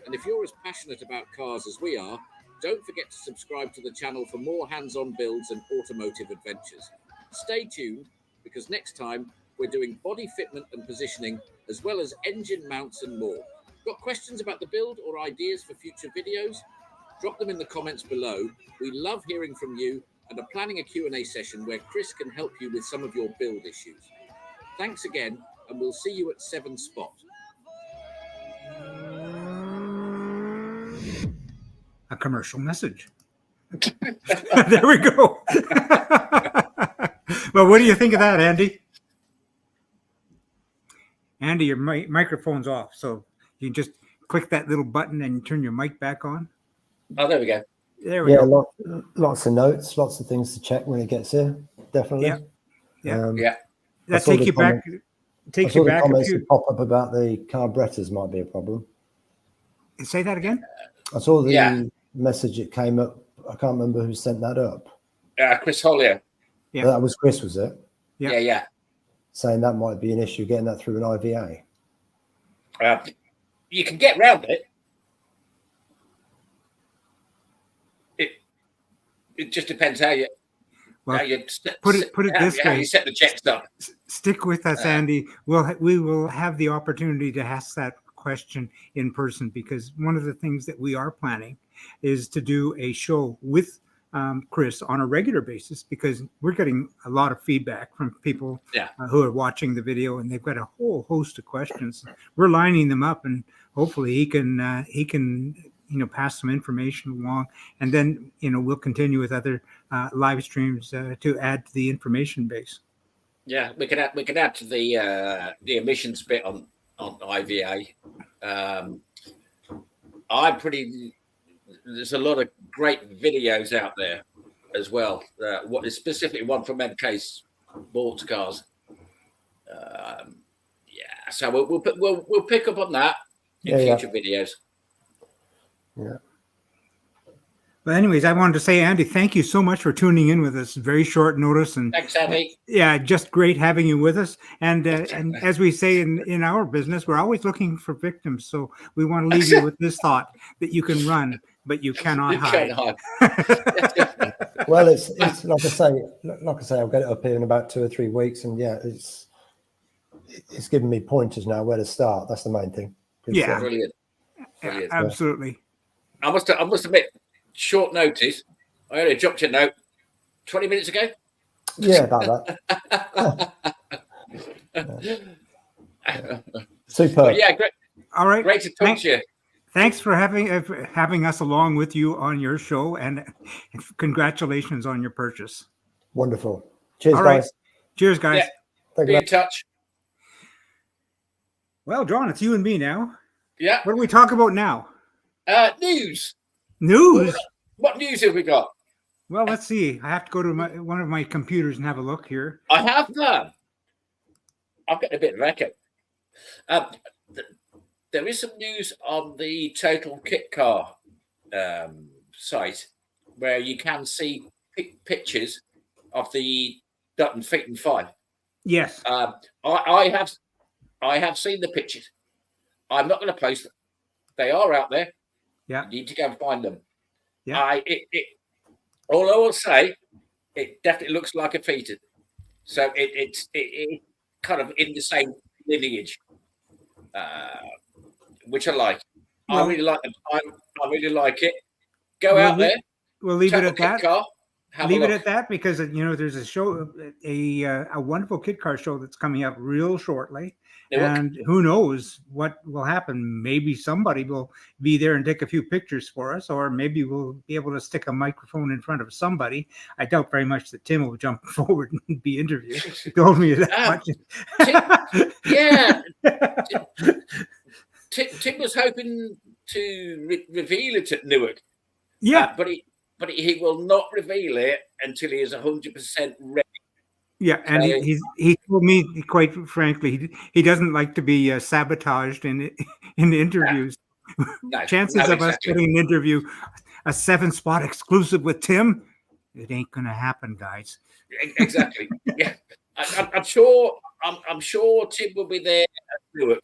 Speaker 6: And if you're as passionate about cars as we are, don't forget to subscribe to the channel for more hands-on builds and automotive adventures. Stay tuned, because next time we're doing body fitment and positioning, as well as engine mounts and more. Got questions about the build or ideas for future videos? Drop them in the comments below. We love hearing from you and are planning a Q&A session where Chris can help you with some of your build issues. Thanks again, and we'll see you at 7 Spot.
Speaker 2: A commercial message. There we go. Well, what do you think of that, Andy? Andy, your microphone's off, so you can just click that little button and turn your mic back on.
Speaker 1: Oh, there we go.
Speaker 2: There we go.
Speaker 5: Lots of notes, lots of things to check when it gets here. Definitely.
Speaker 2: Yeah.
Speaker 5: I
Speaker 2: That
Speaker 5: saw
Speaker 2: take
Speaker 5: the
Speaker 2: you back.
Speaker 5: comment-
Speaker 2: Take
Speaker 5: I saw
Speaker 2: you
Speaker 5: the
Speaker 2: back a
Speaker 5: comments
Speaker 2: few.
Speaker 5: that pop up about the carburetors might be a problem.
Speaker 2: Say that again.
Speaker 5: I saw the
Speaker 1: Yeah.
Speaker 5: message that came up. I can't remember who sent that up.
Speaker 1: Chris Hollier.
Speaker 2: Yeah.
Speaker 5: That was Chris, was it?
Speaker 2: Yeah.
Speaker 1: Yeah.
Speaker 5: Saying that might be an issue getting that through an IVA.
Speaker 1: You can get round it. It just depends how you
Speaker 2: Well,
Speaker 1: how you
Speaker 2: put it this
Speaker 1: how
Speaker 2: way.
Speaker 1: you set the jets up.
Speaker 2: Stick with us, Andy. We will have the opportunity to ask that question in person, because one of the things that we are planning is to do a show with Chris on a regular basis, because we're getting a lot of feedback from people who are watching the video, and they've got a whole host of questions. We're lining them up, and hopefully he can pass some information along, and then we'll continue with other live streams to add to the information base.
Speaker 1: Yeah, we can add to the emissions bit on IVA. There's a lot of great videos out there as well. What is specifically one from MK's sports cars. So we'll pick up on that in future videos.
Speaker 5: Yeah.
Speaker 2: But anyways, I wanted to say, Andy, thank you so much for tuning in with us. Very short notice, and
Speaker 1: thanks, Andy.
Speaker 2: Yeah, just great having you with us. And as we say in our business, we're always looking for victims. So we want to leave you with this thought that you can run, but you cannot hide.
Speaker 5: Well, it's like I say, I'll get it up here in about 2 or 3 weeks, and it's giving me pointers now where to start. That's the main thing.
Speaker 2: Yeah,
Speaker 1: brilliant.
Speaker 2: Absolutely.
Speaker 1: I must admit, short notice. I only dropped your note 20 minutes ago.
Speaker 5: Yeah, about that. Super.
Speaker 1: Yeah, great.
Speaker 2: All right.
Speaker 1: Great to talk to you.
Speaker 2: Thanks for having us along with you on your show, and congratulations on your purchase.
Speaker 5: Wonderful. Cheers,
Speaker 2: all right.
Speaker 5: guys.
Speaker 2: Cheers, guys.
Speaker 1: Yeah. Be in touch.
Speaker 2: Well, John, it's you and me now.
Speaker 1: Yeah.
Speaker 2: What do we talk about now?
Speaker 1: News.
Speaker 2: News.
Speaker 1: What news have we got?
Speaker 2: Well, let's see. I have to go to one of my computers and have a look here.
Speaker 1: I have done. I've got a bit of record. There is some news on the Total Kit Car site where you can see pictures of the Dutton Phaeton 5.
Speaker 2: Yes.
Speaker 1: I have seen the pictures. I'm not going to post them. They are out there.
Speaker 2: Yeah.
Speaker 1: You need to go and find them.
Speaker 2: Yeah.
Speaker 1: All I will say, it definitely looks like a Phaeton. So it's kind of in the same lineage, which I like.
Speaker 2: Well,
Speaker 1: I really like them. I really like it. Go out there.
Speaker 2: We'll leave it at that.
Speaker 1: Car,
Speaker 2: leave it at that, because there's a show, a wonderful kit car show that's coming up real shortly. And who knows what will happen? Maybe somebody will be there and take a few pictures for us, or maybe we'll be able to stick a microphone in front of somebody. I doubt very much that Tim will jump forward and be interviewed. He told me that much.
Speaker 1: Tim was hoping to reveal it at Newark.
Speaker 2: Yeah,
Speaker 1: but he will not reveal it until he is 100% ready.
Speaker 2: Yeah, and
Speaker 1: So-
Speaker 2: he told me, quite frankly, he doesn't like to be sabotaged in interviews.
Speaker 1: No,
Speaker 2: Chances
Speaker 1: no,
Speaker 2: of us
Speaker 1: exactly.
Speaker 2: getting an interview, a 7-spot exclusive with Tim, it ain't gonna happen, guys.
Speaker 1: Exactly. Yeah, I'm sure. I'm sure Tim will be there at Newark.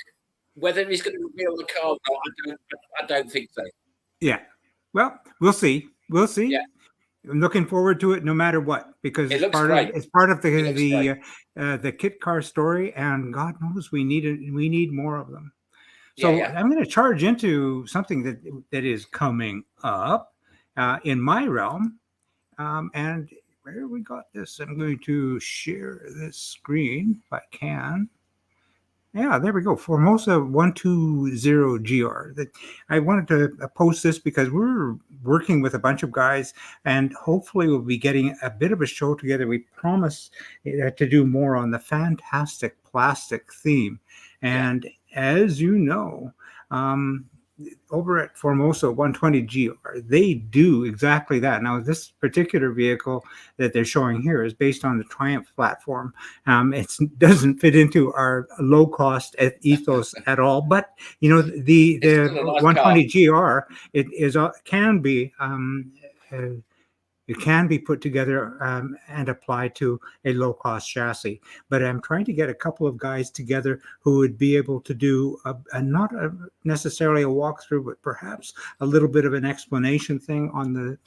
Speaker 1: Whether he's going to reveal the car or not, I don't think so.
Speaker 2: Yeah. Well, we'll see. We'll see.
Speaker 1: Yeah.
Speaker 2: I'm looking forward to it no matter what, because
Speaker 1: It
Speaker 2: it's
Speaker 1: looks
Speaker 2: part
Speaker 1: great.
Speaker 2: of the
Speaker 1: It looks great.
Speaker 2: the kit car story, and God knows we need more of them. So
Speaker 1: Yeah.
Speaker 2: I'm going to charge into something that is coming up in my realm, and where we got this, I'm going to share this screen if I can. Yeah, there we go. Formosa 120GR. I wanted to post this because we're working with a bunch of guys, and hopefully we'll be getting a bit of a show together. We promise to do more on the fantastic plastic theme. And as you know, over at Formosa 120GR, they do exactly that. Now, this particular vehicle that they're showing here is based on the Triumph platform. It doesn't fit into our low cost ethos at all, but you know, the
Speaker 1: Nice
Speaker 2: 120GR, it can be put together and applied to a low-cost chassis. But I'm trying to get a couple of guys together who would be able to do not necessarily a walkthrough, but perhaps a little bit of an explanation thing on the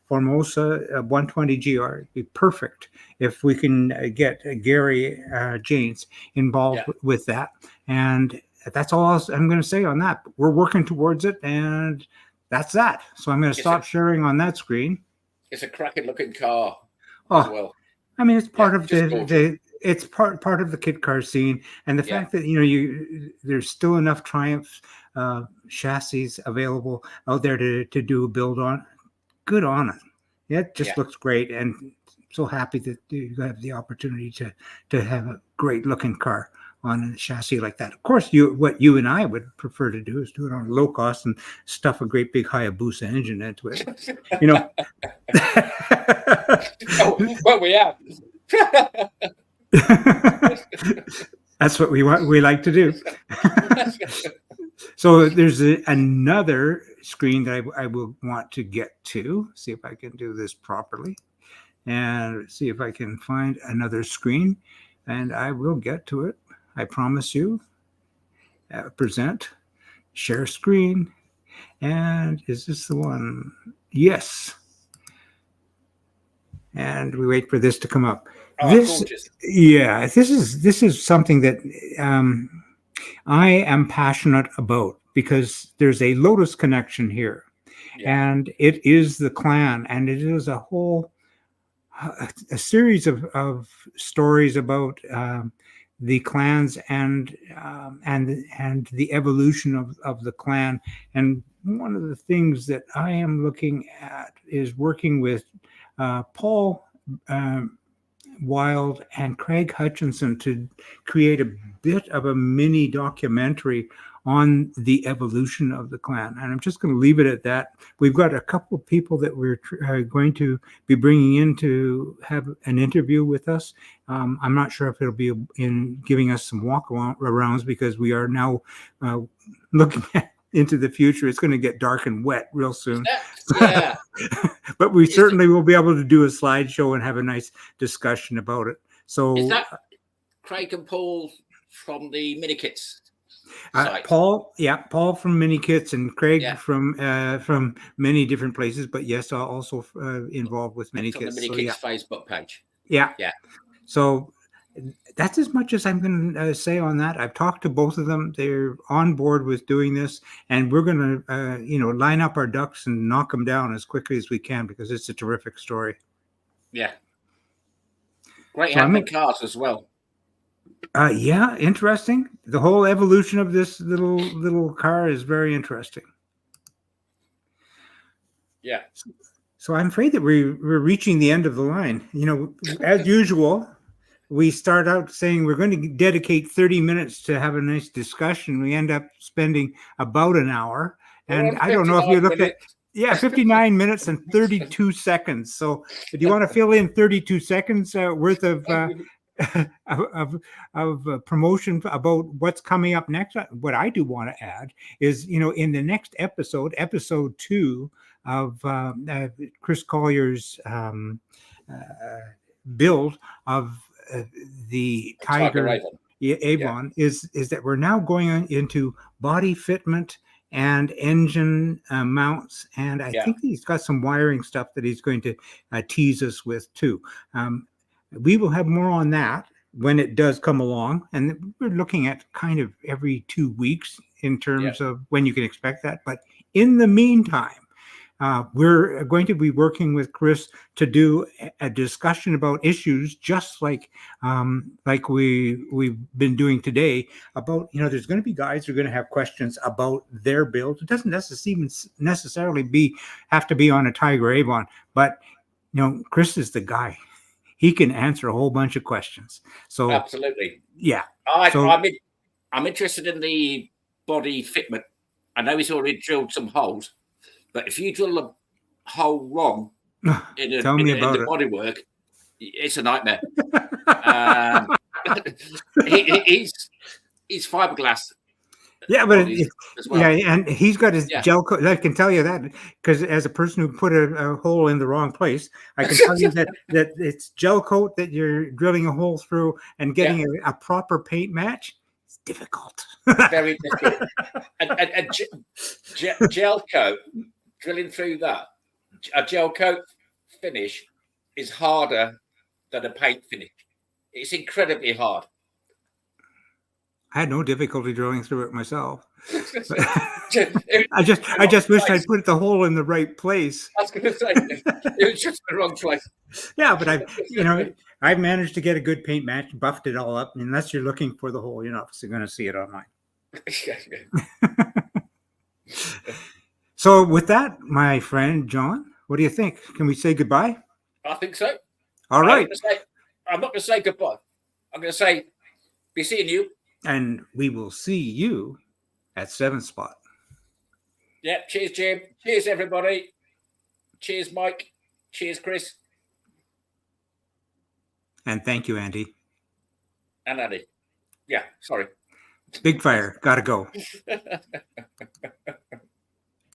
Speaker 2: Formosa 120GR. It'd be perfect if we can get Gary Janes involved with that. And that's all I'm going to say on that. We're working towards it, and that's that. So I'm going to stop sharing on that screen.
Speaker 1: It's a cracking looking car as well.
Speaker 2: I mean, it's part of
Speaker 1: it's
Speaker 2: part of the kit car scene, and the fact that there's still enough Triumph chassis available out there to do a build on. Good on it. Yeah, it just looks great, and so happy that you have the opportunity to have a great looking car on a chassis like that. Of course, what you and I would prefer to do is do it on low cost and stuff a great big Hayabusa engine into it. You know.
Speaker 1: Well, we have.
Speaker 2: That's what we want. We like to do. So there's another screen that I will want to get to. See if I can do this properly, and see if I can find another screen, and I will get to it. I promise you. Present, share screen, and is this the one? Yes. And we wait for this to come up.
Speaker 1: Gorgeous.
Speaker 2: This is something that I am passionate about, because there's a Lotus connection here, and it is the clan, and it is a series of stories about the clans and the evolution of the clan. And one of the things that I am looking at is working with Paul Wild and Craig Hutchinson to create a bit of a mini documentary on the evolution of the clan. And I'm just going to leave it at that. We've got a couple of people that we're going to be bringing in to have an interview with us. I'm not sure if it'll be in giving us some walk arounds, because we are now looking into the future. It's going to get dark and wet real soon.
Speaker 1: Yeah.
Speaker 2: But we certainly will be able to do a slideshow and have a nice discussion about it. So
Speaker 1: is that Craig and Paul from the Mini Kits site?
Speaker 2: Paul from Mini Kits, and Craig from many different places, but yes, also involved with Mini Kits.
Speaker 1: On the Mini Kits Facebook page.
Speaker 2: Yeah. So that's as much as I'm going to say on that. I've talked to both of them. They're on board with doing this, and we're going to, line up our ducks and knock them down as quickly as we can, because it's a terrific story.
Speaker 1: Yeah. Great handling cars as well.
Speaker 2: Interesting. The whole evolution of this little car is very interesting.
Speaker 1: Yeah.
Speaker 2: So I'm afraid that we're reaching the end of the line. As usual, we start out saying we're going to dedicate 30 minutes to have a nice discussion. We end up spending about an hour. And I don't know if you looked at Yeah, 59 minutes and 32 seconds. So do you want to fill in 32 seconds worth of promotion about what's coming up next? What I do want to add is, in the next episode 2 of Chris Collier's build of the Tiger Avon is that we're now going into body fitment and engine mounts, and I think he's got some wiring stuff that he's going to tease us with too. We will have more on that when it does come along, and we're looking at kind of every 2 weeks in terms of when you can expect that. But in the meantime, we're going to be working with Chris to do a discussion about issues just like we've been doing today about, there's going to be guys who are going to have questions about their build. It doesn't necessarily have to be on a Tiger Avon, but Chris is the guy. He can answer a whole bunch of questions. So
Speaker 1: absolutely.
Speaker 2: Yeah.
Speaker 1: I'm interested in the body fitment. I know he's already drilled some holes. But if you drill a hole wrong in the bodywork, it's a nightmare. He's fiberglass.
Speaker 2: Yeah, but and he's got his gel coat. I can tell you that because as a person who put a hole in the wrong place, I can tell you that it's gel coat that you're drilling a hole through and getting a proper paint match. It's difficult.
Speaker 1: Very difficult. And gel coat. Drilling through that, a gel coat finish is harder than a paint finish. It's incredibly hard.
Speaker 2: I had no difficulty drilling through it myself. I just wish I'd put the hole in the right place.
Speaker 1: I was going to say it was just the wrong place.
Speaker 2: Yeah, but I've managed to get a good paint match, buffed it all up. And unless you're looking for the hole, you're not going to see it online. So with that, my friend John, what do you think? Can we say goodbye?
Speaker 1: I think so.
Speaker 2: All right.
Speaker 1: I'm not going to say goodbye. I'm going to say, be seeing you.
Speaker 2: And we will see you at 7 Spot.
Speaker 1: Yeah. Cheers, Jim. Cheers, everybody. Cheers, Mike. Cheers, Chris.
Speaker 2: And thank you, Andy.
Speaker 1: And Andy. Yeah, sorry.
Speaker 2: Big fire. Gotta go.